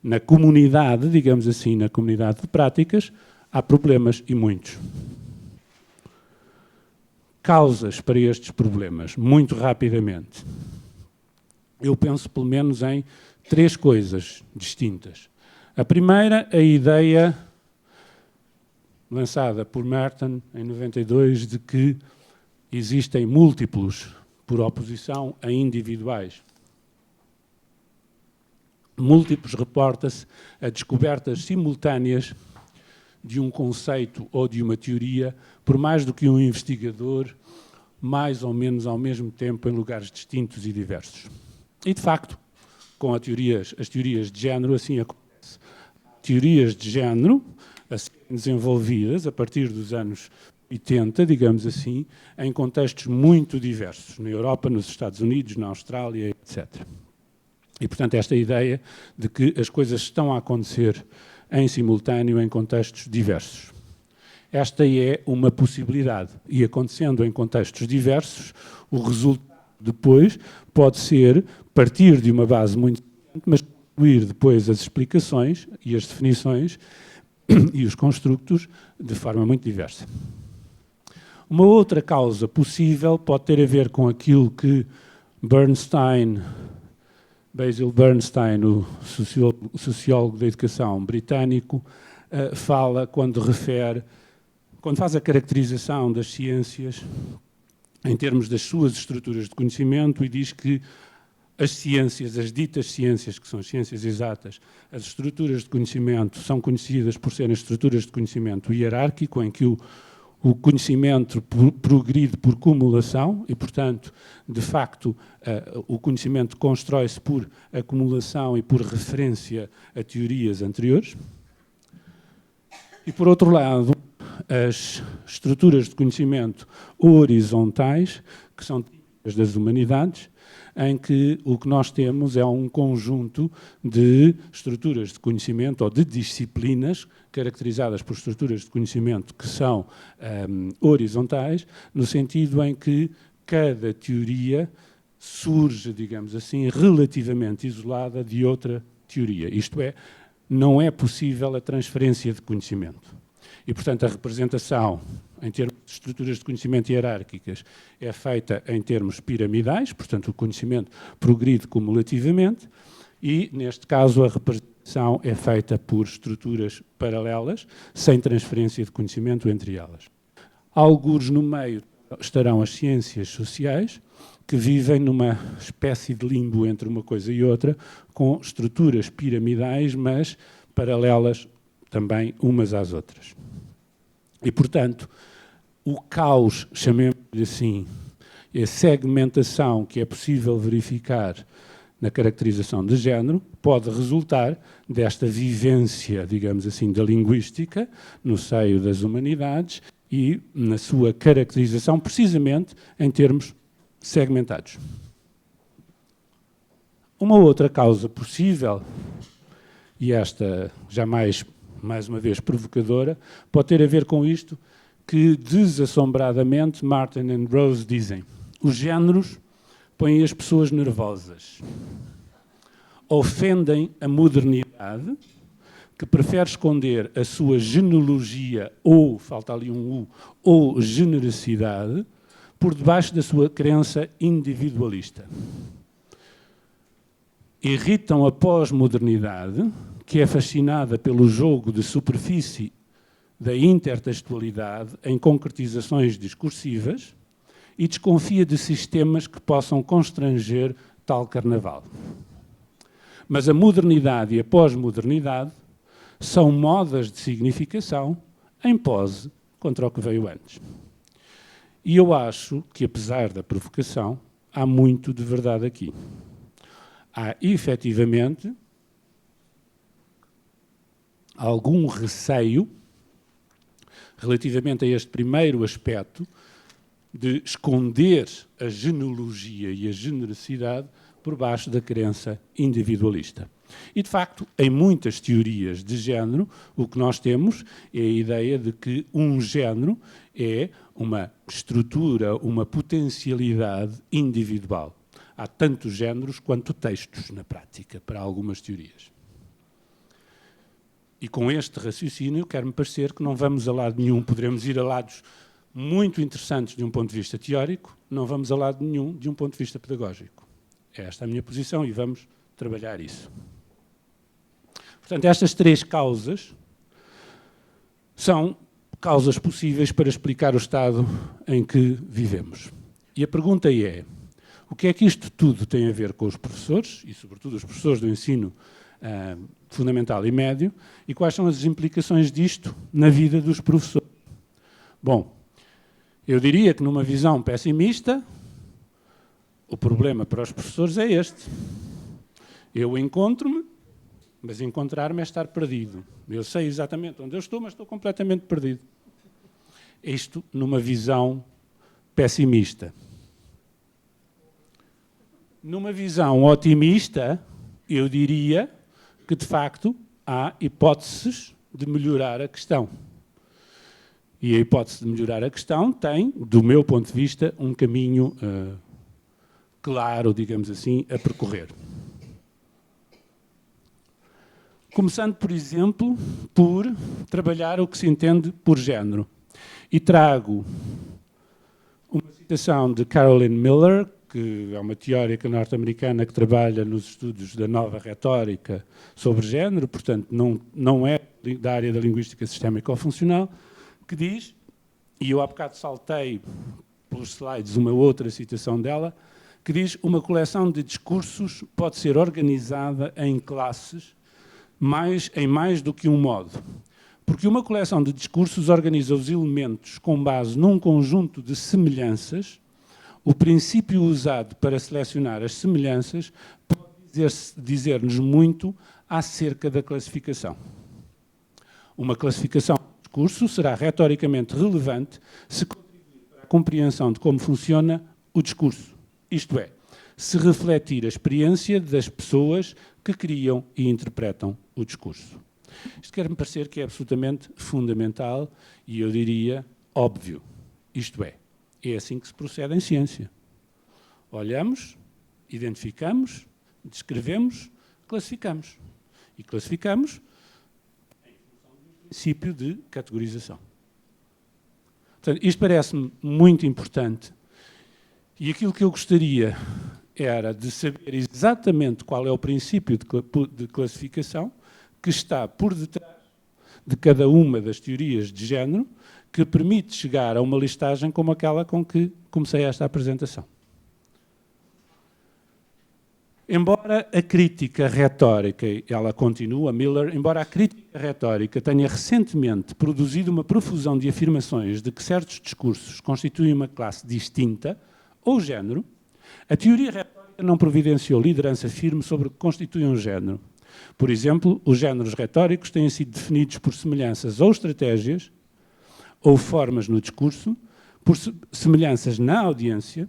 Na comunidade, digamos assim, na comunidade de práticas, há problemas e muitos. Causas para estes problemas, muito rapidamente. Eu penso, pelo menos, em 3 coisas distintas. A primeira, a ideia lançada por Merton em 92 de que existem múltiplos por oposição a individuais. Múltiplos reporta-se a descobertas simultâneas de um conceito ou de uma teoria por mais do que um investigador, mais ou menos ao mesmo tempo em lugares distintos e diversos. E, de facto, com as teorias de género, assim acontece. Teorias de género a serem desenvolvidas a partir dos anos 80, digamos assim, em contextos muito diversos, na Europa, nos Estados Unidos, na Austrália, etc. E, portanto, esta ideia de que as coisas estão a acontecer em simultâneo em contextos diversos. Esta é uma possibilidade. E, acontecendo em contextos diversos, o resultado depois pode ser partir de uma base muito importante, mas concluir depois as explicações e as definições e os construtos de forma muito diversa. Uma outra causa possível pode ter a ver com aquilo que Basil Bernstein, o sociólogo da educação britânico, fala quando faz a caracterização das ciências em termos das suas estruturas de conhecimento e diz que as ciências, as ditas ciências, que são as ciências exatas, as estruturas de conhecimento são conhecidas por serem estruturas de conhecimento hierárquico, em que o o conhecimento progride por cumulação e, portanto, de facto, o conhecimento constrói-se por acumulação e por referência a teorias anteriores. E, por outro lado, as estruturas de conhecimento horizontais, que são típicas das humanidades, em que o que nós temos é um conjunto de estruturas de conhecimento ou de disciplinas caracterizadas por estruturas de conhecimento que são horizontais, no sentido em que cada teoria surge, digamos assim, relativamente isolada de outra teoria. Isto é, não é possível a transferência de conhecimento. E, portanto, a representação em termos de estruturas de conhecimento hierárquicas é feita em termos piramidais, portanto, o conhecimento progride cumulativamente, e, neste caso, a representação é feita por estruturas paralelas, sem transferência de conhecimento entre elas. Algures no meio estarão as ciências sociais, que vivem numa espécie de limbo entre uma coisa e outra, com estruturas piramidais, mas paralelas também umas às outras. E, portanto, o caos, chamemos-lhe assim, a segmentação que é possível verificar na caracterização de género, pode resultar desta vivência, digamos assim, da linguística no seio das humanidades e na sua caracterização, precisamente em termos segmentados. Uma outra causa possível, e esta jamais mais uma vez provocadora, pode ter a ver com isto que, desassombradamente, Martin e Rose dizem: os géneros põem as pessoas nervosas, ofendem a modernidade, que prefere esconder a sua genealogia, ou, falta ali um U, ou genericidade, por debaixo da sua crença individualista. Irritam a pós-modernidade, que é fascinada pelo jogo de superfície da intertextualidade em concretizações discursivas e desconfia de sistemas que possam constranger tal carnaval. Mas a modernidade e a pós-modernidade são modas de significação em pose contra o que veio antes. E eu acho que, apesar da provocação, há muito de verdade aqui. Há, efetivamente, algum receio relativamente a este primeiro aspecto de esconder a genealogia e a genericidade por baixo da crença individualista. E, de facto, em muitas teorias de género, o que nós temos é a ideia de que um género é uma estrutura, uma potencialidade individual. Há tantos géneros quanto textos na prática, para algumas teorias. E com este raciocínio, quer-me parecer que não vamos a lado nenhum, poderemos ir a lados muito interessantes de um ponto de vista teórico, não vamos a lado nenhum de um ponto de vista pedagógico. Esta é a minha posição e vamos trabalhar isso. Portanto, estas três causas são causas possíveis para explicar o estado em que vivemos. E a pergunta é: o que é que isto tudo tem a ver com os professores, e sobretudo os professores do ensino fundamental e médio, e quais são as implicações disto na vida dos professores? Bom, eu diria que numa visão pessimista, o problema para os professores é este. Eu encontro-me, mas encontrar-me é estar perdido. Eu sei exatamente onde eu estou, mas estou completamente perdido. Isto numa visão pessimista. Numa visão otimista, eu diria que, de facto, há hipóteses de melhorar a questão. E a hipótese de melhorar a questão tem, do meu ponto de vista, um caminho claro, digamos assim, a percorrer. Começando, por exemplo, por trabalhar o que se entende por género. E trago uma citação de Carolyn Miller, que é uma teórica norte-americana que trabalha nos estudos da nova retórica sobre género, portanto, não é da área da linguística sistémica ou funcional, que diz, e eu há bocado saltei pelos slides uma outra citação dela, que diz: uma coleção de discursos pode ser organizada em classes em mais do que um modo. Porque uma coleção de discursos organiza os elementos com base num conjunto de semelhanças. O princípio usado para selecionar as semelhanças pode dizer-nos muito acerca da classificação. Uma classificação de discurso será retoricamente relevante se contribuir para a compreensão de como funciona o discurso, isto é, se refletir a experiência das pessoas que criam e interpretam o discurso. Isto quer-me parecer que é absolutamente fundamental e, eu diria, óbvio. Isto é assim que se procede em ciência. Olhamos, identificamos, descrevemos, classificamos. E classificamos em função do princípio de categorização. Portanto, isto parece-me muito importante. E aquilo que eu gostaria era de saber exatamente qual é o princípio de classificação que está por detrás de cada uma das teorias de género que permite chegar a uma listagem como aquela com que comecei esta apresentação. Embora a crítica retórica, ela continua, Miller, embora a crítica retórica tenha recentemente produzido uma profusão de afirmações de que certos discursos constituem uma classe distinta ou género, a teoria retórica não providenciou liderança firme sobre o que constitui um género. Por exemplo, os géneros retóricos têm sido definidos por semelhanças ou estratégias ou formas no discurso, por semelhanças na audiência,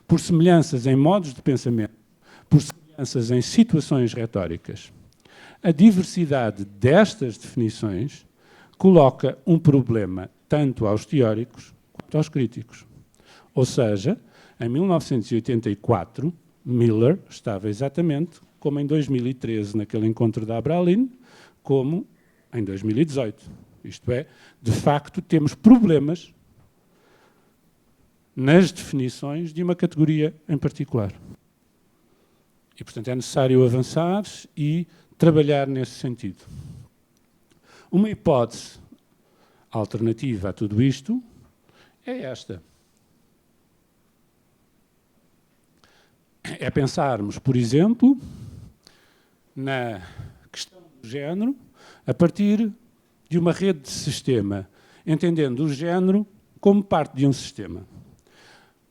por semelhanças em modos de pensamento, por semelhanças em situações retóricas. A diversidade destas definições coloca um problema tanto aos teóricos quanto aos críticos. Ou seja, em 1984, Miller estava exatamente como em 2013, naquele encontro da Abralin, como em 2018. Isto é, de facto, temos problemas nas definições de uma categoria em particular. E, portanto, é necessário avançar e trabalhar nesse sentido. Uma hipótese alternativa a tudo isto é esta. É pensarmos, por exemplo, na questão do género a partir de uma rede de sistema, entendendo o género como parte de um sistema.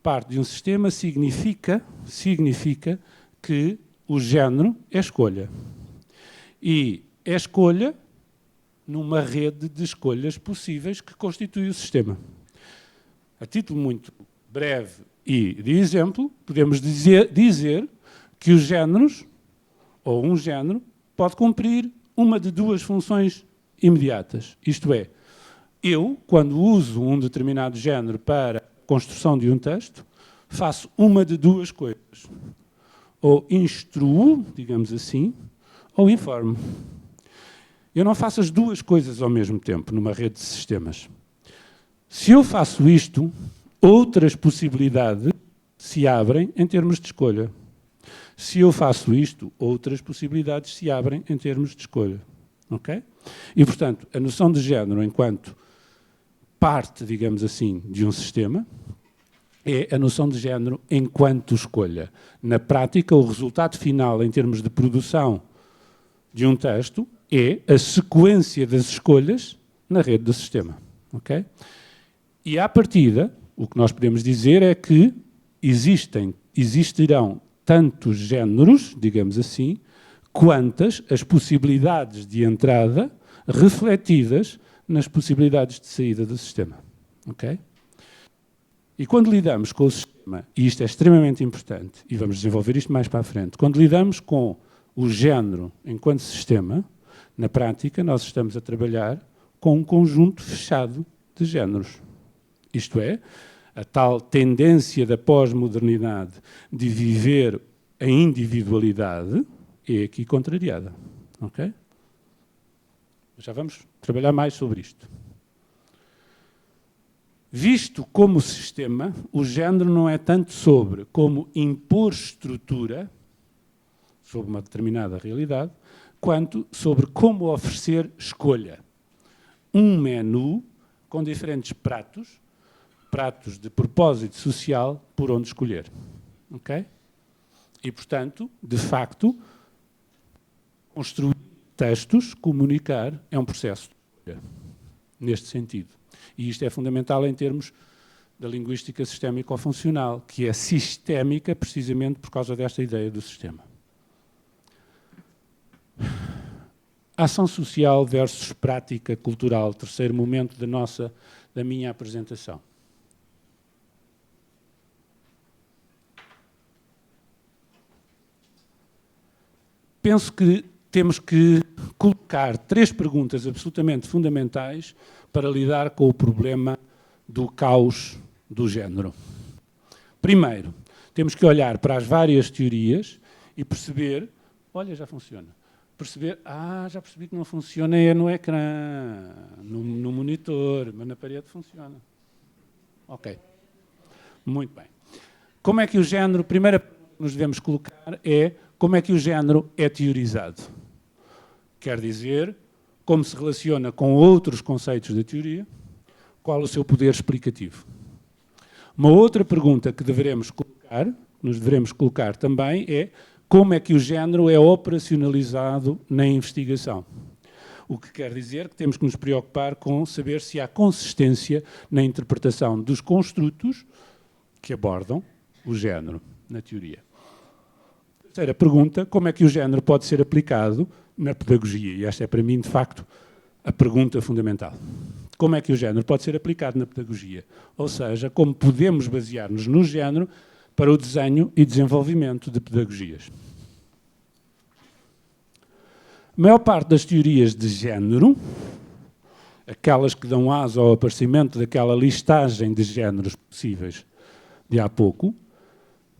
Parte de um sistema significa que o género é escolha. E é escolha numa rede de escolhas possíveis que constitui o sistema. A título muito breve e de exemplo, podemos dizer que os géneros, ou um género, pode cumprir uma de duas funções imediatas. Isto é, eu, quando uso um determinado género para a construção de um texto, faço uma de duas coisas. Ou instruo, digamos assim, ou informo. Eu não faço as duas coisas ao mesmo tempo numa rede de sistemas. Se eu faço isto, outras possibilidades se abrem em termos de escolha. Se eu faço isto, outras possibilidades se abrem em termos de escolha. Okay? E, portanto, a noção de género enquanto parte, digamos assim, de um sistema, é a noção de género enquanto escolha. Na prática, o resultado final em termos de produção de um texto é a sequência das escolhas na rede do sistema. Okay? E, à partida, o que nós podemos dizer é que existirão tantos géneros, digamos assim, quantas as possibilidades de entrada refletidas nas possibilidades de saída do sistema. Okay? E quando lidamos com o sistema, e isto é extremamente importante, e vamos desenvolver isto mais para a frente, quando lidamos com o género enquanto sistema, na prática nós estamos a trabalhar com um conjunto fechado de géneros. Isto é, a tal tendência da pós-modernidade de viver a individualidade é aqui contrariada. Okay? Já vamos trabalhar mais sobre isto. Visto como sistema, o género não é tanto sobre como impor estrutura sobre uma determinada realidade, quanto sobre como oferecer escolha. Um menu com diferentes pratos de propósito social por onde escolher. Okay? E, portanto, de facto, construir textos, comunicar, é um processo de escolha. neste sentido. E isto é fundamental em termos da linguística sistémico-funcional, que é sistémica precisamente por causa desta ideia do sistema. Ação social versus prática cultural, terceiro momento da minha apresentação. Penso que temos que colocar 3 perguntas absolutamente fundamentais para lidar com o problema do caos do género. Primeiro, temos que olhar para as várias teorias e perceber, olha, já funciona. Perceber, já percebi que não funciona é no ecrã, no monitor, mas na parede funciona. Ok. Muito bem. Como é que o género, primeira pergunta que nos devemos colocar é como é que o género é teorizado? Quer dizer, como se relaciona com outros conceitos da teoria, qual o seu poder explicativo. Uma outra pergunta que nos devemos colocar também é como é que o género é operacionalizado na investigação. O que quer dizer que temos que nos preocupar com saber se há consistência na interpretação dos construtos que abordam o género na teoria. Terceira pergunta, como é que o género pode ser aplicado na pedagogia? E esta é, para mim, de facto, a pergunta fundamental. Como é que o género pode ser aplicado na pedagogia? Ou seja, como podemos basear-nos no género para o desenho e desenvolvimento de pedagogias. A maior parte das teorias de género, aquelas que dão asa ao aparecimento daquela listagem de géneros possíveis de há pouco,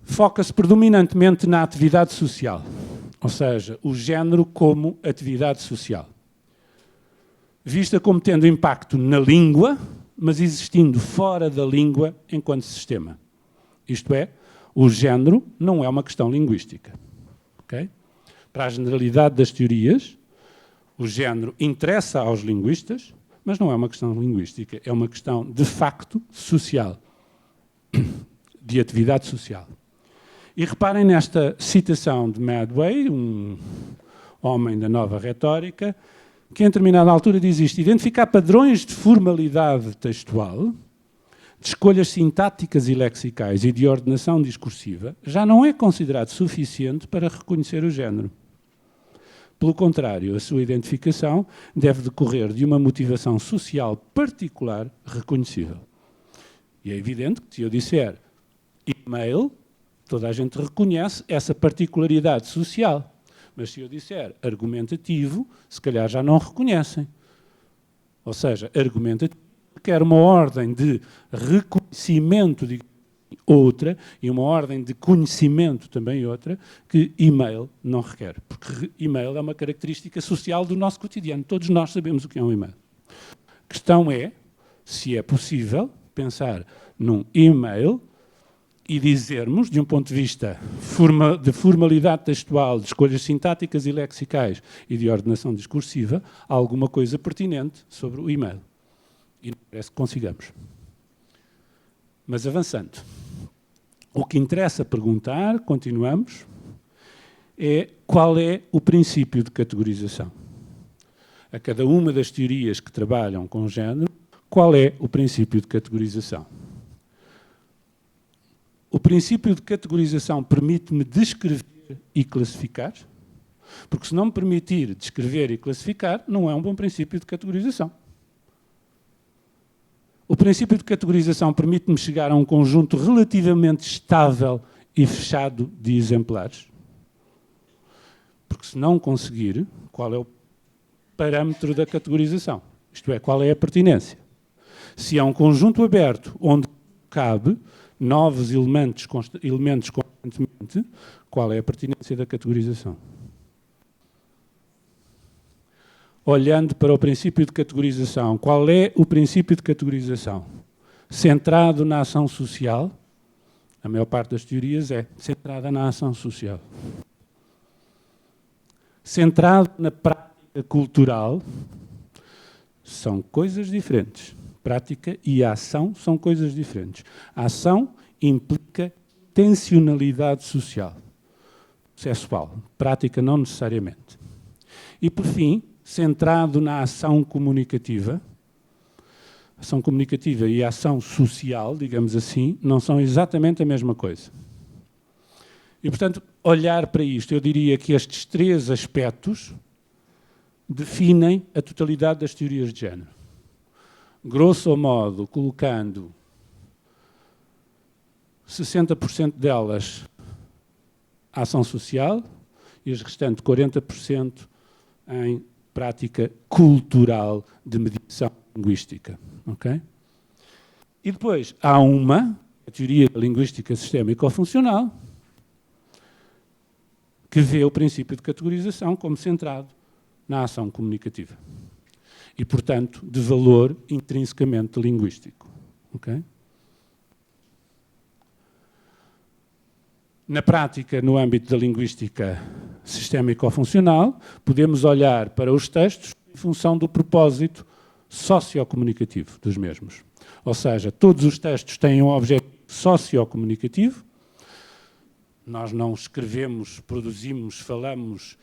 foca-se predominantemente na atividade social, ou seja, o género como atividade social. Vista como tendo impacto na língua, mas existindo fora da língua enquanto sistema. Isto é, o género não é uma questão linguística. Okay? Para a generalidade das teorias, o género interessa aos linguistas, mas não é uma questão linguística, é uma questão de facto social, de atividade social. E reparem nesta citação de Medway, um homem da nova retórica, que em determinada altura diz isto: identificar padrões de formalidade textual, de escolhas sintáticas e lexicais e de ordenação discursiva, já não é considerado suficiente para reconhecer o género. Pelo contrário, a sua identificação deve decorrer de uma motivação social particular reconhecível. E é evidente que se eu disser e-mail, toda a gente reconhece essa particularidade social. Mas se eu disser argumentativo, se calhar já não reconhecem. Ou seja, argumentativo quer uma ordem de reconhecimento de outra e uma ordem de conhecimento também outra que e-mail não requer. Porque e-mail é uma característica social do nosso cotidiano. Todos nós sabemos o que é um e-mail. A questão é se é possível pensar num e-mail e dizermos, de um ponto de vista de formalidade textual, de escolhas sintáticas e lexicais e de ordenação discursiva, alguma coisa pertinente sobre o e-mail. E não parece que consigamos. Mas avançando. O que interessa perguntar, continuamos, é qual é o princípio de categorização. A cada uma das teorias que trabalham com género, qual é o princípio de categorização? O princípio de categorização permite-me descrever e classificar, porque se não me permitir descrever e classificar, não é um bom princípio de categorização. O princípio de categorização permite-me chegar a um conjunto relativamente estável e fechado de exemplares, porque se não conseguir, qual é o parâmetro da categorização? Isto é, qual é a pertinência? Se é um conjunto aberto onde cabe novos elementos constantemente, qual é a pertinência da categorização? Olhando para o princípio de categorização, qual é o princípio de categorização? Centrado na ação social? A maior parte das teorias é centrada na ação social. Centrado na prática cultural? São coisas diferentes. Prática e ação são coisas diferentes. A ação implica intencionalidade social, sexual. Prática não necessariamente. E, por fim, centrado na ação comunicativa, Ação comunicativa e ação social, digamos assim, não são exatamente a mesma coisa. E, portanto, olhar para isto, eu diria que estes 3 aspectos definem a totalidade das teorias de género. Grosso modo, colocando 60% delas à ação social e os restantes 40% em prática cultural de mediação linguística. Okay? E depois há a teoria da linguística sistémico-funcional, que vê o princípio de categorização como centrado na ação comunicativa e, portanto, de valor intrinsecamente linguístico. Okay? Na prática, no âmbito da linguística sistémico-funcional, podemos olhar para os textos em função do propósito sociocomunicativo dos mesmos. Ou seja, todos os textos têm um objetivo sociocomunicativo. Nós não escrevemos, produzimos, falamos,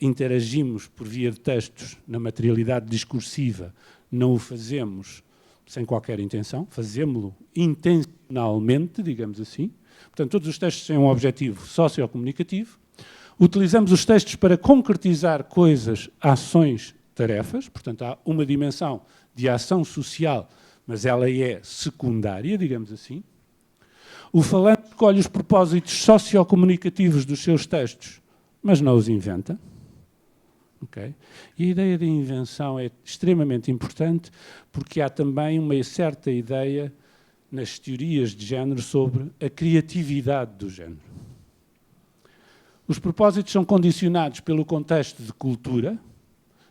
interagimos por via de textos na materialidade discursiva. Não o fazemos sem qualquer intenção, fazemos-lo intencionalmente, digamos assim. Portanto, todos os textos têm um objetivo sociocomunicativo. Utilizamos os textos para concretizar coisas, ações, tarefas. Portanto, há uma dimensão de ação social, mas ela é secundária, digamos assim. O falante escolhe os propósitos sociocomunicativos dos seus textos, mas não os inventa. Okay? E a ideia de invenção é extremamente importante porque há também uma certa ideia nas teorias de género sobre a criatividade do género. Os propósitos são condicionados pelo contexto de cultura,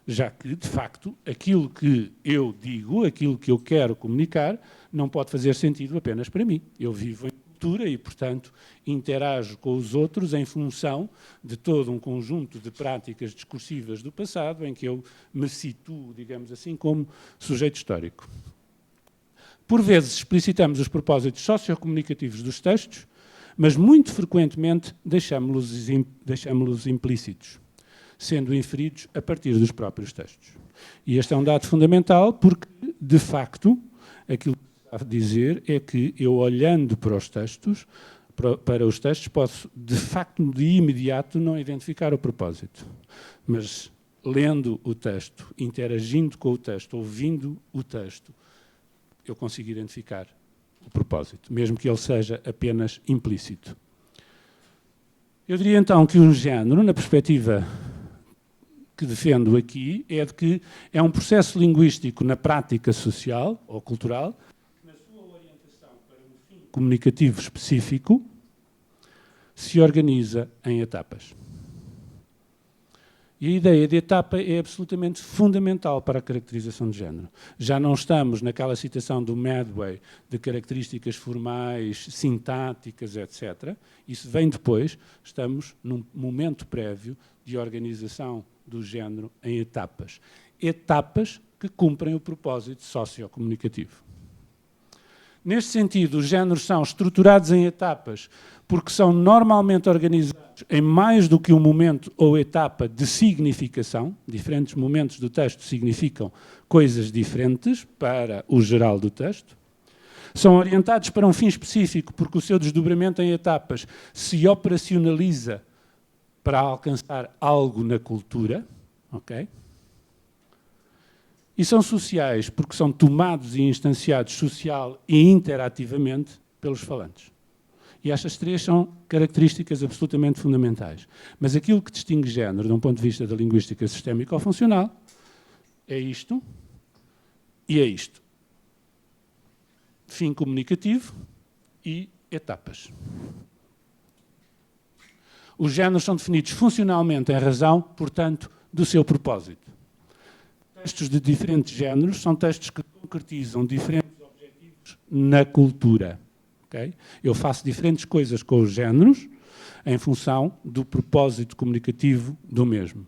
já que, de facto, aquilo que eu digo, aquilo que eu quero comunicar, não pode fazer sentido apenas para mim. Eu vivo em cultura e, portanto, interajo com os outros em função de todo um conjunto de práticas discursivas do passado em que eu me situo, digamos assim, como sujeito histórico. Por vezes explicitamos os propósitos sociocomunicativos dos textos, mas muito frequentemente deixamos-los implícitos, sendo inferidos a partir dos próprios textos. E este é um dado fundamental porque, de facto, aquilo que está a dizer é que eu, olhando para os textos, posso, de facto, de imediato, não identificar o propósito. Mas, lendo o texto, interagindo com o texto, ouvindo o texto, eu consigo identificar o propósito, mesmo que ele seja apenas implícito. Eu diria então que o género, na perspectiva que defendo aqui, é de que é um processo linguístico na prática social ou cultural, na sua orientação para um fim comunicativo específico, se organiza em etapas. E a ideia de etapa é absolutamente fundamental para a caracterização de género. Já não estamos naquela citação do Medway de características formais, sintáticas, etc. Isso vem depois. Estamos num momento prévio de organização do género em etapas. Etapas que cumprem o propósito sociocomunicativo. Neste sentido, os géneros são estruturados em etapas porque são normalmente organizados em mais do que um momento ou etapa de significação. Diferentes momentos do texto significam coisas diferentes para o geral do texto. São orientados para um fim específico porque o seu desdobramento em etapas se operacionaliza para alcançar algo na cultura. Okay? E são sociais porque são tomados e instanciados social e interativamente pelos falantes. E estas 3 são características absolutamente fundamentais. Mas aquilo que distingue género, de um ponto de vista da linguística sistémico-funcional, é isto e é isto. Fim comunicativo e etapas. Os géneros são definidos funcionalmente em razão, portanto, do seu propósito. Textos de diferentes géneros são textos que concretizam diferentes objetivos na cultura. Okay? Eu faço diferentes coisas com os géneros em função do propósito comunicativo do mesmo.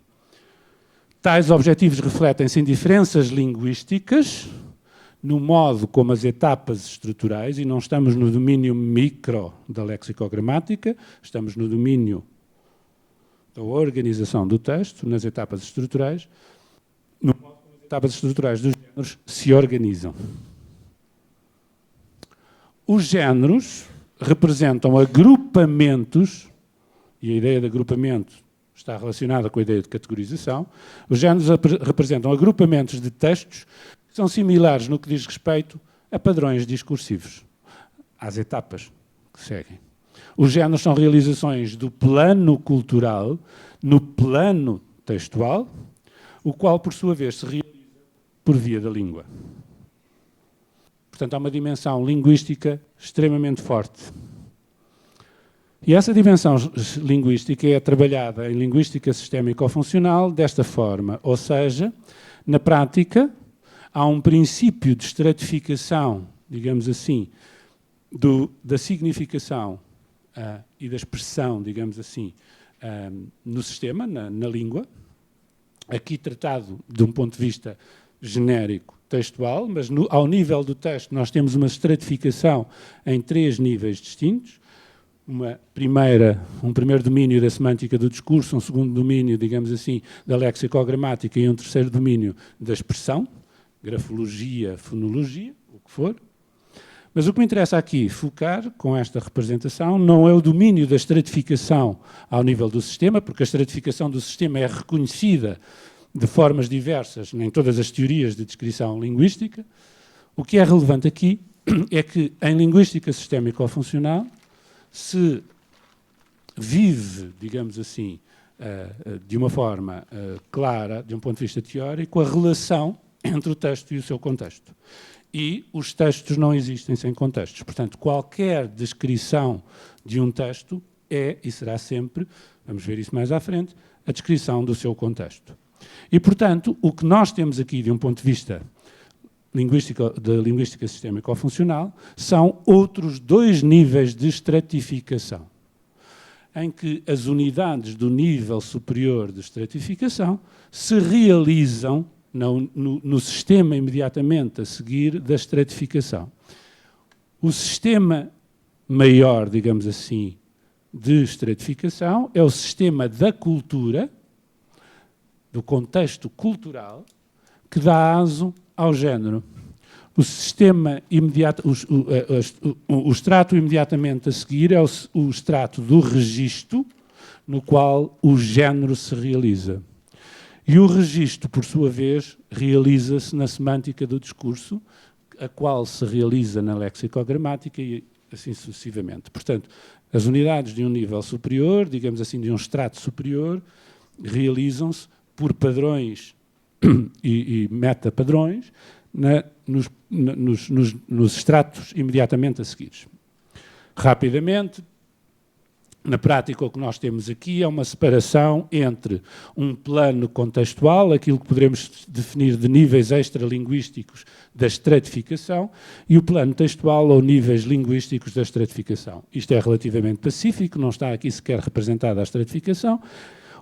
Tais objetivos refletem-se em diferenças linguísticas, no modo como as etapas estruturais, e não estamos no domínio micro da lexicogramática, estamos no domínio da organização do texto, nas etapas estruturais, no modo como as etapas estruturais dos géneros se organizam. Os géneros representam agrupamentos, e a ideia de agrupamento está relacionada com a ideia de categorização. Os géneros representam agrupamentos de textos que são similares no que diz respeito a padrões discursivos, às etapas que seguem. Os géneros são realizações do plano cultural no plano textual, o qual, por sua vez, se realiza por via da língua. Portanto, há uma dimensão linguística extremamente forte. E essa dimensão linguística é trabalhada em linguística sistémico-funcional desta forma, ou seja, na prática, há um princípio de estratificação, digamos assim, da significação e da expressão, digamos assim, no sistema, na língua, aqui tratado de um ponto de vista genérico, textual, mas ao nível do texto nós temos uma estratificação em 3 níveis distintos. Um primeiro domínio da semântica do discurso, um segundo domínio, digamos assim, da lexicogramática e um terceiro domínio da expressão, grafologia, fonologia, o que for. Mas o que me interessa aqui focar com esta representação não é o domínio da estratificação ao nível do sistema, porque a estratificação do sistema é reconhecida de formas diversas em todas as teorias de descrição linguística. O que é relevante aqui é que em linguística sistémico-funcional se vive, digamos assim, de uma forma clara, de um ponto de vista teórico, a relação entre o texto e o seu contexto. E os textos não existem sem contextos. Portanto, qualquer descrição de um texto é e será sempre, vamos ver isso mais à frente, a descrição do seu contexto. E, portanto, o que nós temos aqui, de um ponto de vista da linguística sistémico-funcional, são outros 2 níveis de estratificação, em que as unidades do nível superior de estratificação se realizam no sistema imediatamente a seguir da estratificação. O sistema maior, digamos assim, de estratificação é o sistema da cultura, do contexto cultural, que dá aso ao género. O sistema imediato, o extrato imediatamente a seguir é o extrato do registro no qual o género se realiza. E o registro, por sua vez, realiza-se na semântica do discurso, a qual se realiza na lexicogramática e assim sucessivamente. Portanto, as unidades de um nível superior, digamos assim, de um extrato superior, realizam-se por padrões e metapadrões nos extratos imediatamente a seguir. Rapidamente, na prática, o que nós temos aqui é uma separação entre um plano contextual, aquilo que poderemos definir de níveis extralinguísticos da estratificação, e o plano textual ou níveis linguísticos da estratificação. Isto é relativamente pacífico, não está aqui sequer representada a estratificação.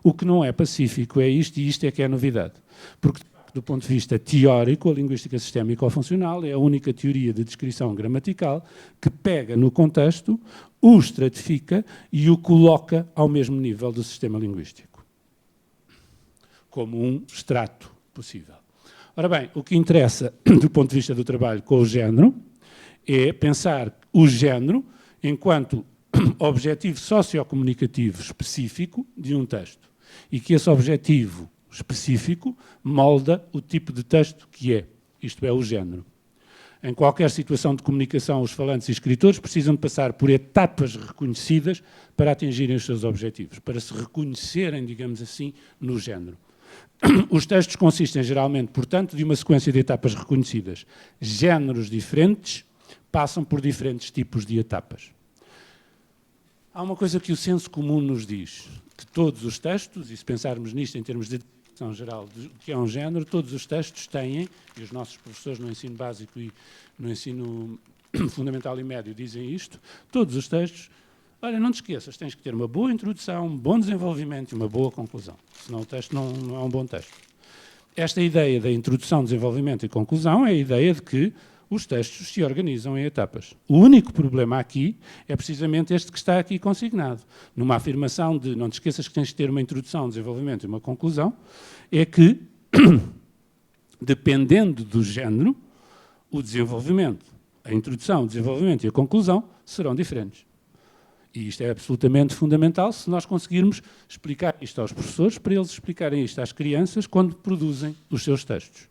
O que não é pacífico é isto, e isto é que é a novidade. Porque, do ponto de vista teórico, a linguística sistémico-funcional é a única teoria de descrição gramatical que pega no contexto, o estratifica e o coloca ao mesmo nível do sistema linguístico, como um extrato possível. Ora bem, o que interessa, do ponto de vista do trabalho com o género, é pensar o género enquanto objetivo sociocomunicativo específico de um texto, e que esse objetivo específico molda o tipo de texto que é, isto é, o género. Em qualquer situação de comunicação, os falantes e escritores precisam de passar por etapas reconhecidas para atingirem os seus objetivos, para se reconhecerem, digamos assim, no género. Os textos consistem geralmente, portanto, de uma sequência de etapas reconhecidas. Géneros diferentes passam por diferentes tipos de etapas. Há uma coisa que o senso comum nos diz, que todos os textos, e se pensarmos nisto em termos de definição geral do que é um género, todos os textos têm, e os nossos professores no ensino básico e no ensino fundamental e médio dizem isto, todos os textos, olha, não te esqueças, tens que ter uma boa introdução, um bom desenvolvimento e uma boa conclusão, senão o texto não é um bom texto. Esta ideia da introdução, desenvolvimento e conclusão é a ideia de que os textos se organizam em etapas. O único problema aqui é precisamente este que está aqui consignado. Numa afirmação de não te esqueças que tens de ter uma introdução, um desenvolvimento e uma conclusão, é que dependendo do género, o desenvolvimento, a introdução, o desenvolvimento e a conclusão serão diferentes. E isto é absolutamente fundamental se nós conseguirmos explicar isto aos professores, para eles explicarem isto às crianças quando produzem os seus textos.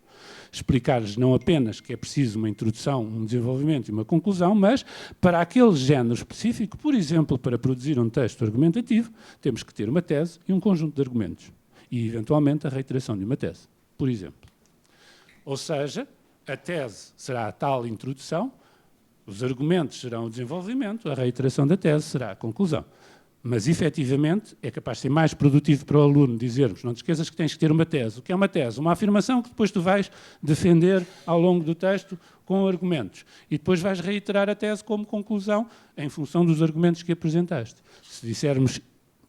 Explicar-lhes não apenas que é preciso uma introdução, um desenvolvimento e uma conclusão, mas para aquele género específico, por exemplo, para produzir um texto argumentativo, temos que ter uma tese e um conjunto de argumentos. E, eventualmente, a reiteração de uma tese, por exemplo. Ou seja, a tese será a tal introdução, os argumentos serão o desenvolvimento, a reiteração da tese será a conclusão. Mas, efetivamente, é capaz de ser mais produtivo para o aluno dizermos, não te esqueças que tens que ter uma tese. O que é uma tese? Uma afirmação que depois tu vais defender ao longo do texto com argumentos. E depois vais reiterar a tese como conclusão em função dos argumentos que apresentaste. Se dissermos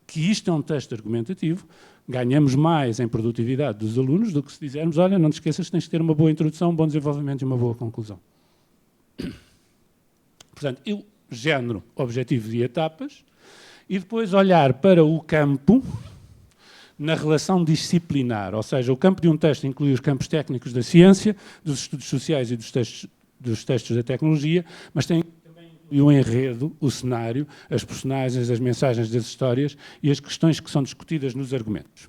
que isto é um texto argumentativo, ganhamos mais em produtividade dos alunos do que se dissermos, olha, não te esqueças que tens que ter uma boa introdução, um bom desenvolvimento e uma boa conclusão. Portanto, género, objetivo e etapas, e depois olhar para o campo na relação disciplinar, ou seja, o campo de um texto inclui os campos técnicos da ciência, dos estudos sociais e dos textos da tecnologia, mas tem também o enredo, o cenário, as personagens, as mensagens das histórias e as questões que são discutidas nos argumentos.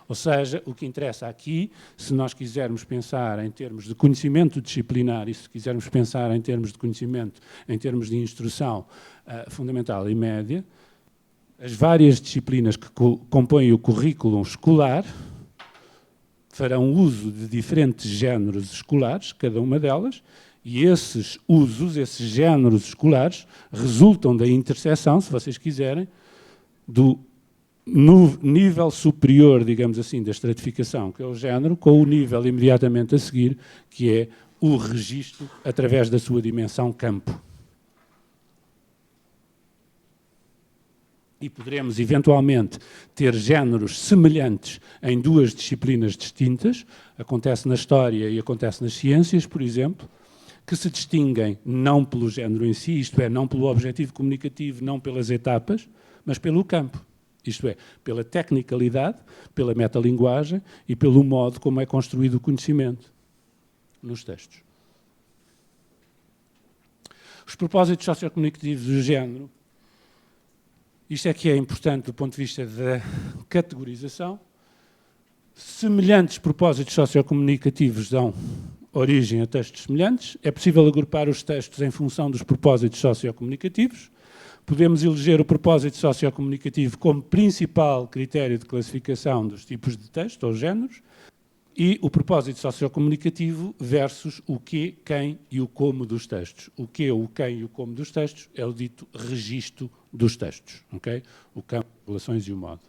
Ou seja, o que interessa aqui, se nós quisermos pensar em termos de conhecimento disciplinar e se quisermos pensar em termos de conhecimento, em termos de instrução fundamental e média, as várias disciplinas que compõem o currículo escolar farão uso de diferentes géneros escolares, cada uma delas, e esses usos, esses géneros escolares, resultam da interseção, se vocês quiserem, do no nível superior, digamos assim, da estratificação, que é o género, com o nível imediatamente a seguir, que é o registro através da sua dimensão campo. E poderemos, eventualmente, ter géneros semelhantes em duas disciplinas distintas, acontece na história e acontece nas ciências, por exemplo, que se distinguem não pelo género em si, isto é, não pelo objetivo comunicativo, não pelas etapas, mas pelo campo. Isto é, pela tecnicalidade, pela metalinguagem e pelo modo como é construído o conhecimento nos textos. Os propósitos sociocomunicativos do género, isto é que é importante do ponto de vista da categorização. Semelhantes propósitos sociocomunicativos dão origem a textos semelhantes. É possível agrupar os textos em função dos propósitos sociocomunicativos. Podemos eleger o propósito sociocomunicativo como principal critério de classificação dos tipos de texto ou géneros e o propósito sociocomunicativo versus o que, quem e o como dos textos. O que, o quem e o como dos textos é o dito registro dos textos, okay? O campo, as relações e o modo.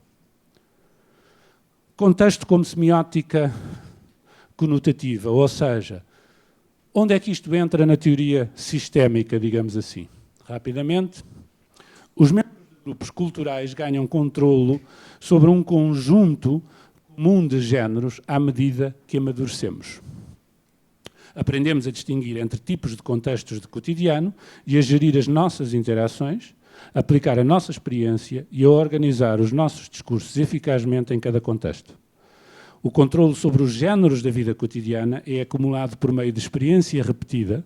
Contexto como semiótica conotativa, ou seja, onde é que isto entra na teoria sistémica, digamos assim? Rapidamente, os membros de grupos culturais ganham controlo sobre um conjunto comum de géneros à medida que amadurecemos. Aprendemos a distinguir entre tipos de contextos de cotidiano e a gerir as nossas interações, aplicar a nossa experiência e a organizar os nossos discursos eficazmente em cada contexto. O controlo sobre os géneros da vida cotidiana é acumulado por meio de experiência repetida,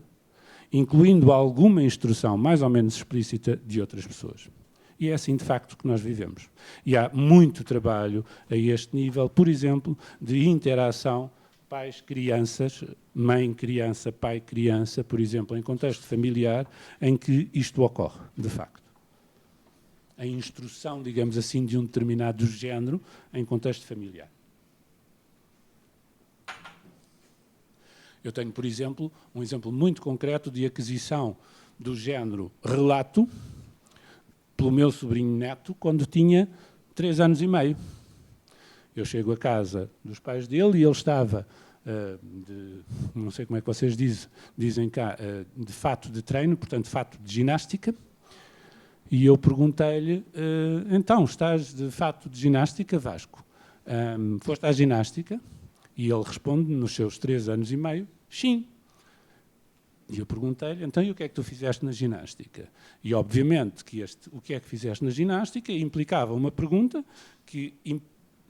incluindo alguma instrução mais ou menos explícita de outras pessoas. E é assim, de facto, que nós vivemos. E há muito trabalho a este nível, por exemplo, de interação pais-crianças, mãe-criança, pai-criança, por exemplo, em contexto familiar, em que isto ocorre, de facto. A instrução, digamos assim, de um determinado género em contexto familiar. Eu tenho, por exemplo, um exemplo muito concreto de aquisição do género relato pelo meu sobrinho neto quando tinha 3 anos e meio. Eu chego a casa dos pais dele e ele estava, não sei como é que vocês dizem cá, de fato de treino, portanto, de fato de ginástica. E eu perguntei-lhe, então, estás de fato de ginástica, Vasco? Foste à ginástica? E ele responde, nos seus 3 anos e meio, sim. E eu perguntei-lhe, então, e o que é que tu fizeste na ginástica? E, obviamente, que o que é que fizeste na ginástica implicava uma pergunta que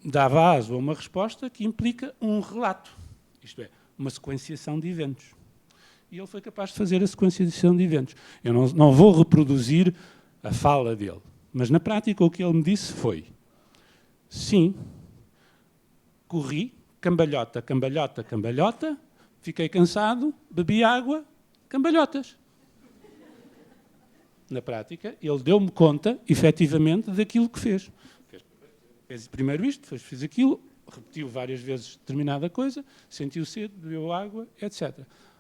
dava aso a uma resposta que implica um relato. Isto é, uma sequenciação de eventos. E ele foi capaz de fazer a sequenciação de eventos. Eu não vou reproduzir a fala dele, mas na prática o que ele me disse foi: sim, corri, cambalhota, cambalhota, cambalhota, fiquei cansado, bebi água, cambalhotas. Na prática, ele deu-me conta, efetivamente, daquilo que fez. Fez primeiro isto, depois fez aquilo, repetiu várias vezes determinada coisa, sentiu sede, bebeu água, etc.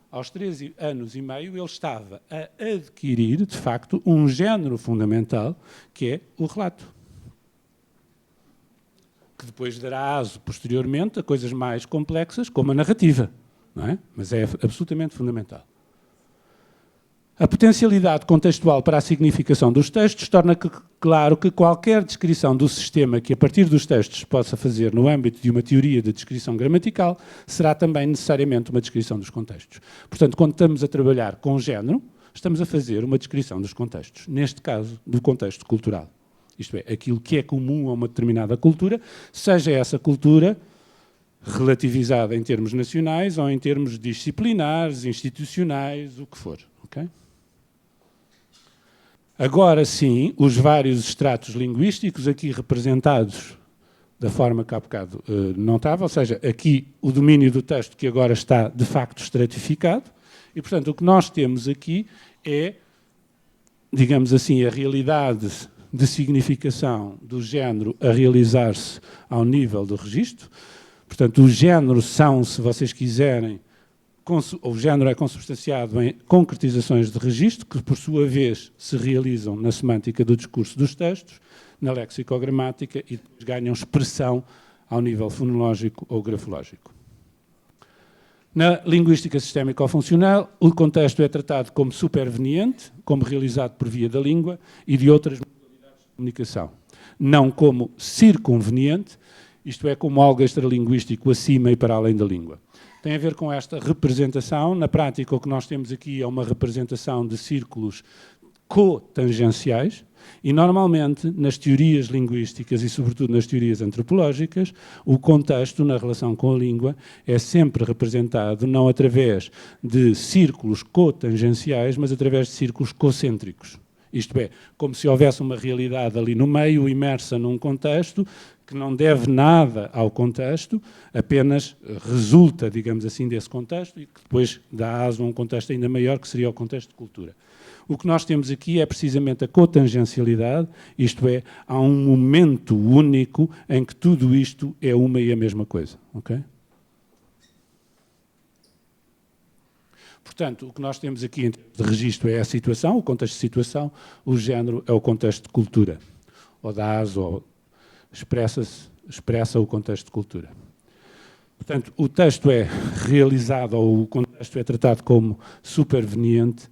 Aos 13 anos e meio, ele estava a adquirir, de facto, um género fundamental, que é o relato. Que depois dará aso, posteriormente, a coisas mais complexas, como a narrativa. Não é? Mas é absolutamente fundamental. A potencialidade contextual para a significação dos textos torna claro que qualquer descrição do sistema que a partir dos textos se possa fazer no âmbito de uma teoria de descrição gramatical será também necessariamente uma descrição dos contextos. Portanto, quando estamos a trabalhar com género, estamos a fazer uma descrição dos contextos. Neste caso, do contexto cultural. Isto é, aquilo que é comum a uma determinada cultura, seja essa cultura relativizada em termos nacionais ou em termos disciplinares, institucionais, o que for. Okay? Agora sim, os vários estratos linguísticos aqui representados da forma que há bocado não estava, ou seja, aqui o domínio do texto que agora está de facto estratificado, e portanto o que nós temos aqui é, digamos assim, a realidade de significação do género a realizar-se ao nível do registro. Portanto, o género são, se vocês quiserem, o género é consubstanciado em concretizações de registro, que por sua vez se realizam na semântica do discurso dos textos, na lexicogramática e depois ganham expressão ao nível fonológico ou grafológico. Na linguística sistémico-funcional, o contexto é tratado como superveniente, como realizado por via da língua e de outras modalidades de comunicação, não como circunveniente, isto é, como algo extralinguístico acima e para além da língua. Tem a ver com esta representação. Na prática, o que nós temos aqui é uma representação de círculos cotangenciais e, normalmente, nas teorias linguísticas e, sobretudo, nas teorias antropológicas, o contexto, na relação com a língua, é sempre representado não através de círculos cotangenciais, mas através de círculos concêntricos. Isto é, como se houvesse uma realidade ali no meio, imersa num contexto, que não deve nada ao contexto, apenas resulta, digamos assim, desse contexto e que depois dá aso a um contexto ainda maior, que seria o contexto de cultura. O que nós temos aqui é precisamente a cotangencialidade, isto é, há um momento único em que tudo isto é uma e a mesma coisa. Okay? Portanto, o que nós temos aqui em termos de registro é a situação, o contexto de situação, o género é o contexto de cultura, ou dá aso, ou expressa o contexto de cultura. Portanto, o texto é realizado, ou o contexto é tratado como superveniente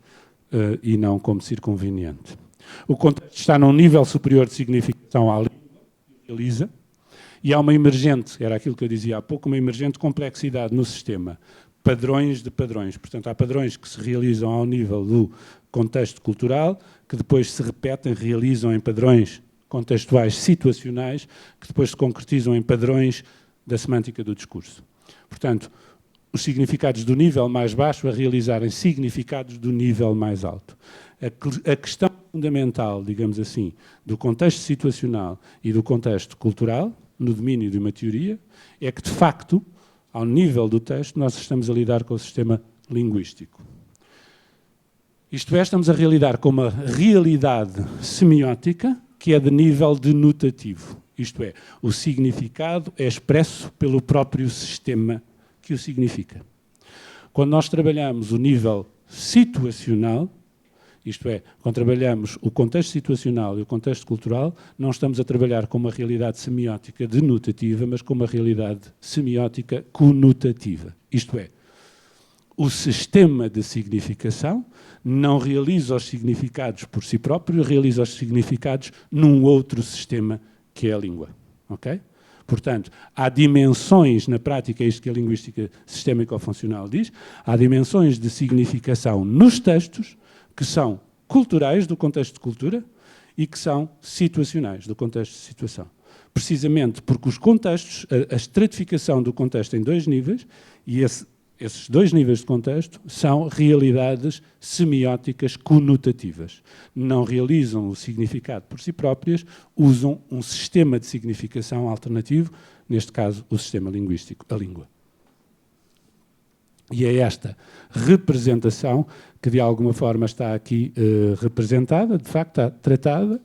e não como circunveniente. O contexto está num nível superior de significação à língua que realiza, e há uma emergente, era aquilo que eu dizia há pouco, uma emergente complexidade no sistema, padrões de padrões. Portanto, há padrões que se realizam ao nível do contexto cultural, que depois se repetem, realizam em padrões contextuais situacionais, que depois se concretizam em padrões da semântica do discurso. Portanto, os significados do nível mais baixo a realizarem significados do nível mais alto. A questão fundamental, digamos assim, do contexto situacional e do contexto cultural, no domínio de uma teoria, é que, de facto, ao nível do texto, nós estamos a lidar com o sistema linguístico. Isto é, estamos a lidar com uma realidade semiótica que é de nível denotativo. Isto é, o significado é expresso pelo próprio sistema que o significa. Quando nós trabalhamos o nível situacional, isto é, quando trabalhamos o contexto situacional e o contexto cultural, não estamos a trabalhar com uma realidade semiótica denotativa, mas com uma realidade semiótica conotativa. Isto é, o sistema de significação não realiza os significados por si próprio, realiza os significados num outro sistema que é a língua. Okay? Portanto, há dimensões, na prática, é isto que a linguística sistémico-funcional diz, há dimensões de significação nos textos que são culturais, do contexto de cultura, e que são situacionais, do contexto de situação. Precisamente porque os contextos, a estratificação do contexto em dois níveis, e esses dois níveis de contexto são realidades semióticas conotativas. Não realizam o significado por si próprias, usam um sistema de significação alternativo, neste caso o sistema linguístico, a língua. E é esta representação que de alguma forma está aqui representada, de facto está tratada,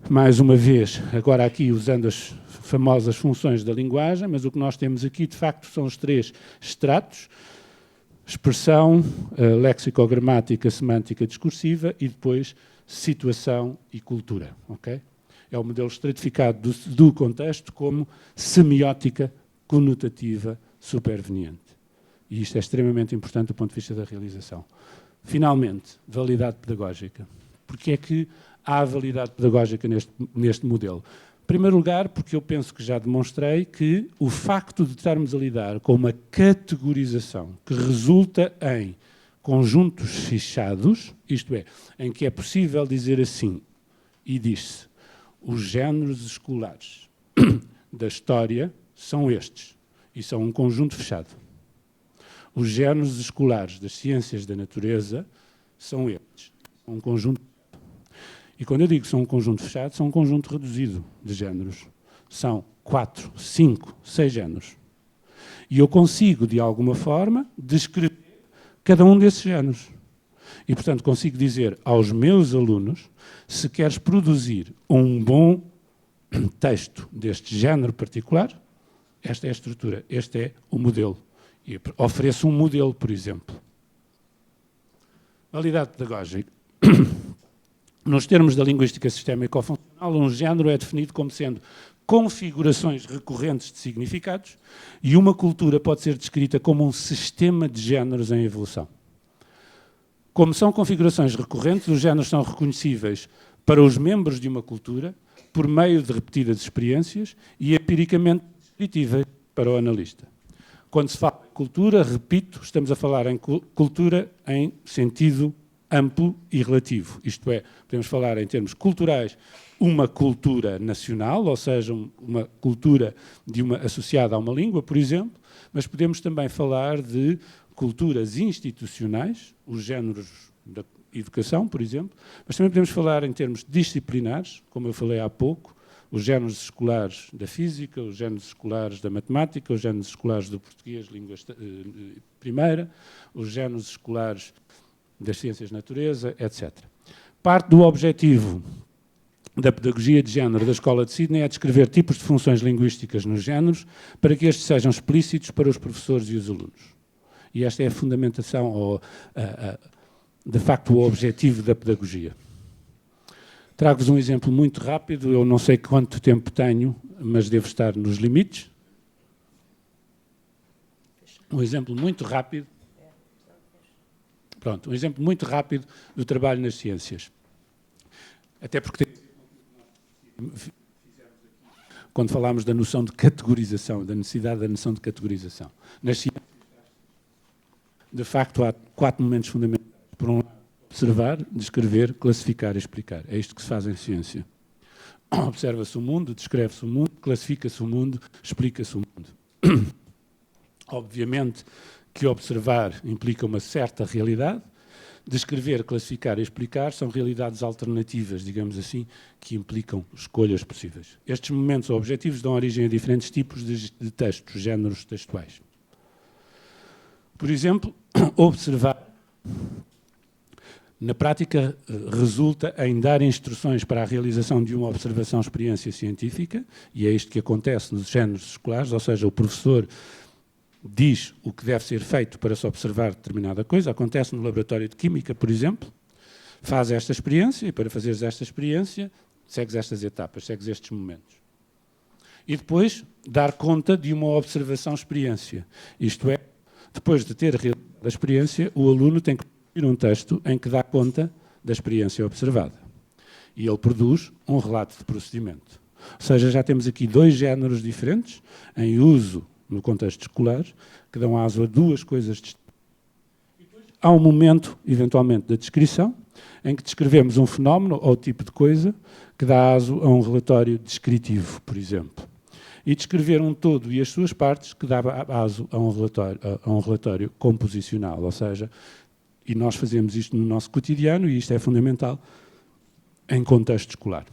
mais uma vez, agora aqui usando as famosas funções da linguagem, mas o que nós temos aqui de facto são os três estratos: expressão, lexicogramática, semântica discursiva e depois situação e cultura. Okay? É o modelo estratificado do contexto como semiótica conotativa superveniente. E isto é extremamente importante do ponto de vista da realização. Finalmente, validade pedagógica. Porque é que há validade pedagógica neste modelo? Em primeiro lugar, porque eu penso que já demonstrei que o facto de estarmos a lidar com uma categorização que resulta em conjuntos fechados, isto é, em que é possível dizer assim, e diz-se, os géneros escolares da história são estes, e são um conjunto fechado. Os géneros escolares das ciências da natureza são estes, um conjunto. E quando eu digo que são um conjunto fechado, são um conjunto reduzido de géneros. São 4, 5, 6 géneros. E eu consigo, de alguma forma, descrever cada um desses géneros. E, portanto, consigo dizer aos meus alunos, se queres produzir um bom texto deste género particular, esta é a estrutura, este é o modelo. E ofereço um modelo, por exemplo. Validade pedagógica. Nos termos da linguística sistémico-funcional, um género é definido como sendo configurações recorrentes de significados e uma cultura pode ser descrita como um sistema de géneros em evolução. Como são configurações recorrentes, os géneros são reconhecíveis para os membros de uma cultura por meio de repetidas experiências e empiricamente descritíveis para o analista. Quando se fala em cultura, repito, estamos a falar em cultura em sentido amplo e relativo. Isto é, podemos falar em termos culturais, uma cultura nacional, ou seja, uma cultura associada a uma língua, por exemplo, mas podemos também falar de culturas institucionais, os géneros da educação, por exemplo, mas também podemos falar em termos disciplinares, como eu falei há pouco, os géneros escolares da física, os géneros escolares da matemática, os géneros escolares do português, língua primeira, os géneros escolares das ciências de natureza, etc. Parte do objetivo da pedagogia de género da Escola de Sydney é descrever tipos de funções linguísticas nos géneros para que estes sejam explícitos para os professores e os alunos. E esta é a fundamentação, ou de facto o objetivo da pedagogia. Trago-vos um exemplo muito rápido, eu não sei quanto tempo tenho, mas devo estar nos limites. Um exemplo muito rápido. Pronto, um exemplo muito rápido do trabalho nas ciências. Até porque quando falámos da noção de categorização, da necessidade da noção de categorização. Nas ciências, de facto, há 4 momentos fundamentais. Por um lado, observar, descrever, classificar e explicar. É isto que se faz em ciência. Observa-se o mundo, descreve-se o mundo, classifica-se o mundo, explica-se o mundo. Obviamente que observar implica uma certa realidade, descrever, classificar e explicar são realidades alternativas, digamos assim, que implicam escolhas possíveis. Estes momentos ou objetivos dão origem a diferentes tipos de textos, géneros textuais. Por exemplo, observar, na prática, resulta em dar instruções para a realização de uma observação-experiência científica, e é isto que acontece nos géneros escolares, ou seja, o professor diz o que deve ser feito para se observar determinada coisa. Acontece no laboratório de química, por exemplo. Faz esta experiência e para fazeres esta experiência segues estas etapas, segues estes momentos. E depois dar conta de uma observação-experiência. Isto é, depois de ter realizado a experiência, o aluno tem que produzir um texto em que dá conta da experiência observada. E ele produz um relato de procedimento. Ou seja, já temos aqui 2 géneros diferentes em uso no contexto escolar, que dão aso a 2 coisas distintas. Há um momento, eventualmente, da descrição, em que descrevemos um fenómeno ou tipo de coisa que dá aso a um relatório descritivo, por exemplo. e descrever um todo e as suas partes que dava base a um relatório composicional, ou seja, e nós fazemos isto no nosso cotidiano e isto é fundamental em contexto escolar.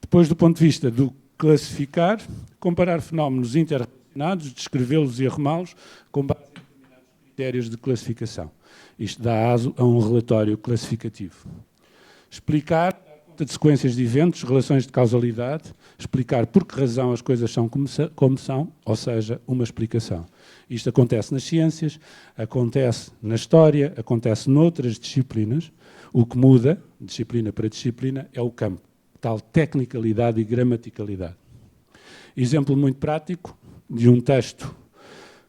Depois, do ponto de vista do classificar, comparar fenómenos interrelacionados, descrevê-los e arrumá-los com base em determinados critérios de classificação. Isto dá aso a um relatório classificativo. Explicar de sequências de eventos, relações de causalidade, explicar por que razão as coisas são como são, ou seja, uma explicação. Isto acontece nas ciências, acontece na história, acontece noutras disciplinas. O que muda, de disciplina para disciplina, é o campo, tal tecnicalidade e gramaticalidade. Exemplo muito prático de um texto,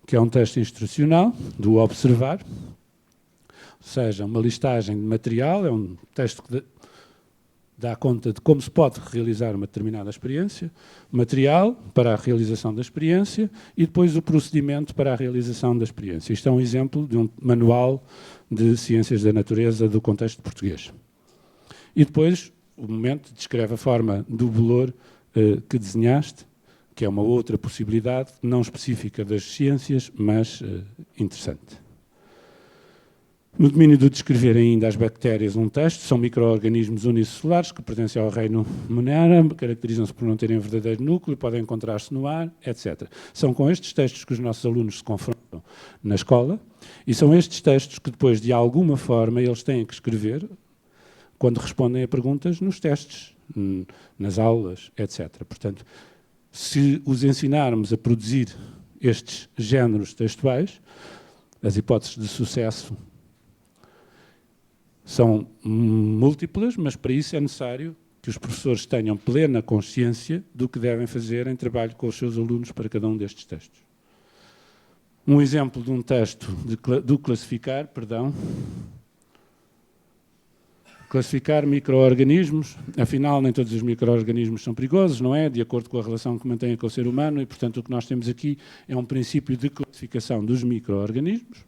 que é um texto instrucional, do observar, ou seja, uma listagem de material, é um texto que dá conta de como se pode realizar uma determinada experiência, material para a realização da experiência e depois o procedimento para a realização da experiência. Isto é um exemplo de um manual de ciências da natureza do contexto português. E depois, o momento descreve a forma do bolor que desenhaste, que é uma outra possibilidade, não específica das ciências, mas interessante. No domínio do descrever ainda as bactérias, um texto, são micro-organismos unicelulares que pertencem ao reino Monera, caracterizam-se por não terem um verdadeiro núcleo, podem encontrar-se no ar, etc. São com estes textos que os nossos alunos se confrontam na escola e são estes textos que depois, de alguma forma, eles têm que escrever quando respondem a perguntas nos testes, nas aulas, etc. Portanto, se os ensinarmos a produzir estes géneros textuais, as hipóteses de sucesso são múltiplas, mas para isso é necessário que os professores tenham plena consciência do que devem fazer em trabalho com os seus alunos para cada um destes textos. Um exemplo de um texto do classificar, classificar micro-organismos, afinal nem todos os micro-organismos são perigosos, não é? De acordo com a relação que mantêm com o ser humano e, portanto, o que nós temos aqui é um princípio de classificação dos micro-organismos.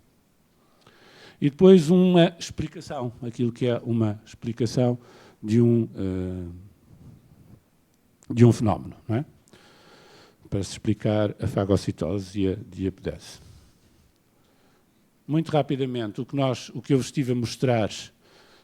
E depois uma explicação, aquilo que é uma explicação de um fenómeno, não é? Para se explicar a fagocitose e a diapedese. Muito rapidamente, o que eu vos estive a mostrar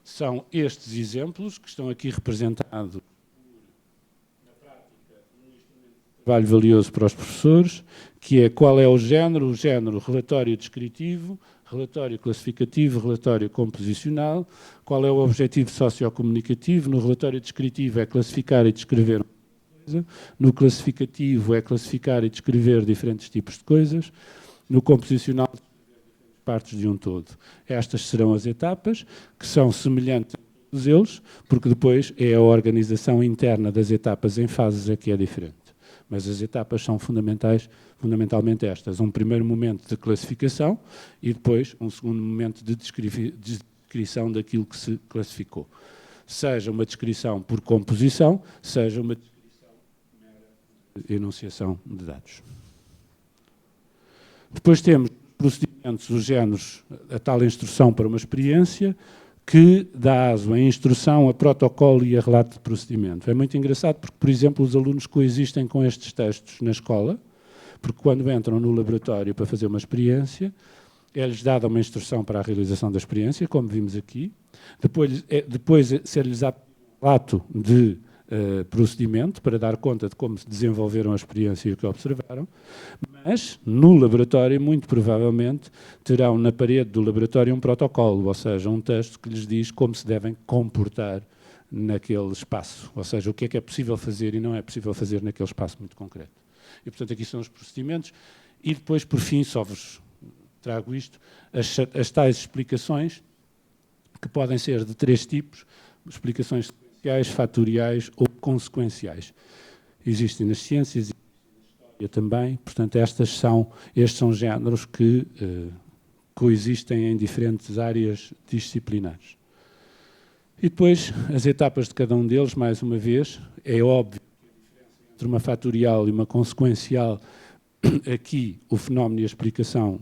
são estes exemplos que estão aqui representados na prática, um instrumento de trabalho valioso para os professores, que é qual é o género relatório descritivo, relatório classificativo, relatório composicional, qual é o objetivo sociocomunicativo. No relatório descritivo é classificar e descrever uma coisa, no classificativo é classificar e descrever diferentes tipos de coisas, no composicional partes de um todo. Estas serão as etapas, que são semelhantes a todos eles, porque depois é a organização interna das etapas em fases é que é diferente. Mas as etapas são fundamentalmente estas. Um primeiro momento de classificação e depois um segundo momento de descrição daquilo que se classificou. Seja uma descrição por composição, seja uma descrição de enunciação de dados. Depois temos procedimentos, os géneros, a tal instrução para uma experiência, que dá aso a instrução, a protocolo e a relato de procedimento. É muito engraçado porque, por exemplo, os alunos coexistem com estes textos na escola, porque quando entram no laboratório para fazer uma experiência, é-lhes dada uma instrução para a realização da experiência, como vimos aqui, depois ser-lhes dado um relato de procedimento para dar conta de como se desenvolveram a experiência e o que observaram, mas no laboratório, muito provavelmente, terão na parede do laboratório um protocolo, ou seja, um texto que lhes diz como se devem comportar naquele espaço, ou seja, o que é possível fazer e não é possível fazer naquele espaço muito concreto. E, portanto, aqui são os procedimentos e depois, por fim, só vos trago isto, as tais explicações, que podem ser de 3 tipos, explicações sequenciais, fatoriais ou consequenciais. Existem nas ciências e na história também, portanto, estes são géneros que coexistem em diferentes áreas disciplinares. E depois, as etapas de cada um deles, mais uma vez, é óbvio que a diferença entre uma fatorial e uma consequencial, aqui o fenómeno e a explicação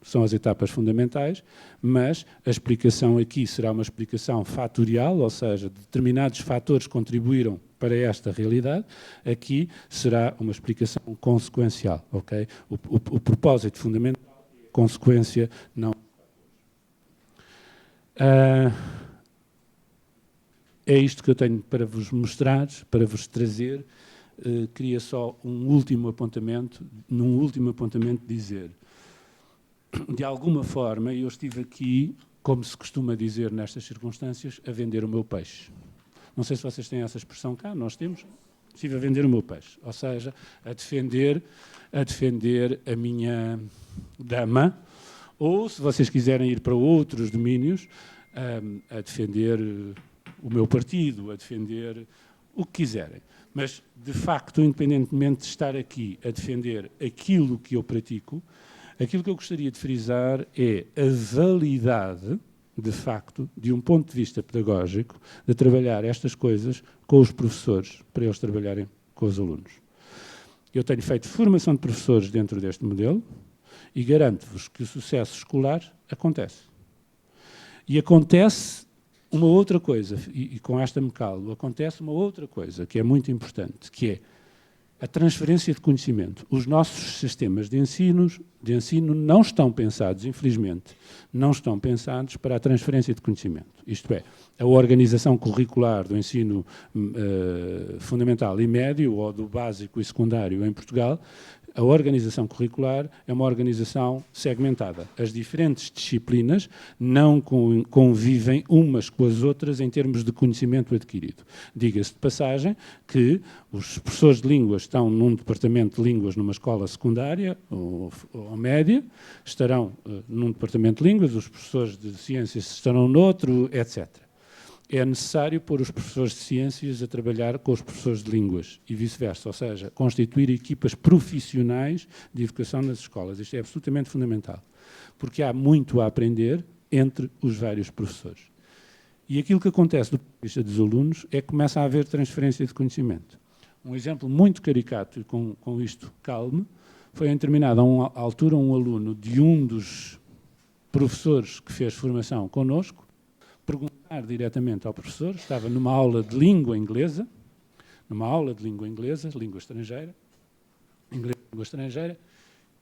são as etapas fundamentais, mas a explicação aqui será uma explicação fatorial, ou seja, determinados fatores contribuíram para esta realidade. Aqui será uma explicação consequencial, ok? O propósito fundamental é a consequência, não... É isto que eu tenho para vos mostrar, para vos trazer. Queria só num último apontamento dizer, de alguma forma, eu estive aqui, como se costuma dizer nestas circunstâncias, a vender o meu peixe. Não sei se vocês têm essa expressão cá, nós temos. Estive a vender o meu peixe, ou seja, a defender a minha dama, ou, se vocês quiserem ir para outros domínios, a defender o meu partido, a defender o que quiserem. Mas, de facto, independentemente de estar aqui a defender aquilo que eu pratico, aquilo que eu gostaria de frisar é a validade, de facto, de um ponto de vista pedagógico, de trabalhar estas coisas com os professores, para eles trabalharem com os alunos. Eu tenho feito formação de professores dentro deste modelo e garanto-vos que o sucesso escolar acontece. E acontece uma outra coisa, e com esta me calo, acontece uma outra coisa que é muito importante, que é a transferência de conhecimento. Os nossos sistemas de ensino não estão pensados, infelizmente, não estão pensados para a transferência de conhecimento. Isto é, a organização curricular do ensino fundamental e médio, ou do básico e secundário em Portugal, a organização curricular é uma organização segmentada. As diferentes disciplinas não convivem umas com as outras em termos de conhecimento adquirido. Diga-se de passagem que os professores de línguas estão num departamento de línguas numa escola secundária ou média, estarão num departamento de línguas, os professores de ciências estarão noutro, etc. É necessário pôr os professores de ciências a trabalhar com os professores de línguas e vice-versa, ou seja, constituir equipas profissionais de educação nas escolas. Isto é absolutamente fundamental, porque há muito a aprender entre os vários professores. E aquilo que acontece do ponto de vista dos alunos é que começa a haver transferência de conhecimento. Um exemplo muito caricato, e com isto calme, foi em determinada altura um aluno de um dos professores que fez formação connosco perguntar diretamente ao professor, estava numa aula de língua inglesa, língua estrangeira, inglês, língua estrangeira,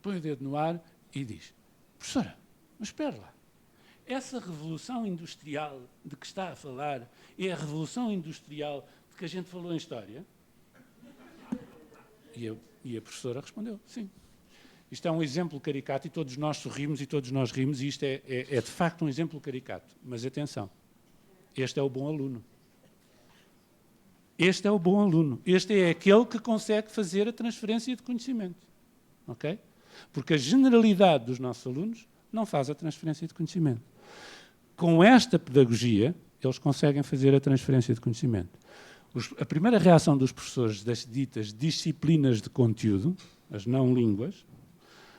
põe o dedo no ar e diz: professora, mas espera lá, essa revolução industrial de que está a falar é a revolução industrial de que a gente falou em história? E a professora respondeu: sim. Isto é um exemplo caricato e todos nós sorrimos e todos nós rimos, e isto é de facto um exemplo caricato. Mas atenção, este é o bom aluno. Este é o bom aluno. Este é aquele que consegue fazer a transferência de conhecimento. Ok? Porque a generalidade dos nossos alunos não faz a transferência de conhecimento. Com esta pedagogia, eles conseguem fazer a transferência de conhecimento. A primeira reação dos professores das ditas disciplinas de conteúdo, as não línguas,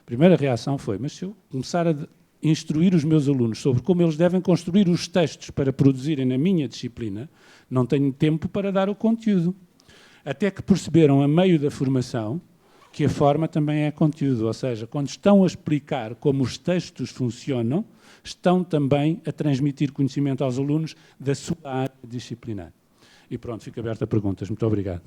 a primeira reação foi: mas se eu começar a instruir os meus alunos sobre como eles devem construir os textos para produzirem na minha disciplina, não tenho tempo para dar o conteúdo. Até que perceberam, a meio da formação, que a forma também é conteúdo, ou seja, quando estão a explicar como os textos funcionam, estão também a transmitir conhecimento aos alunos da sua área disciplinar. E pronto, fica aberta a perguntas. Muito obrigado.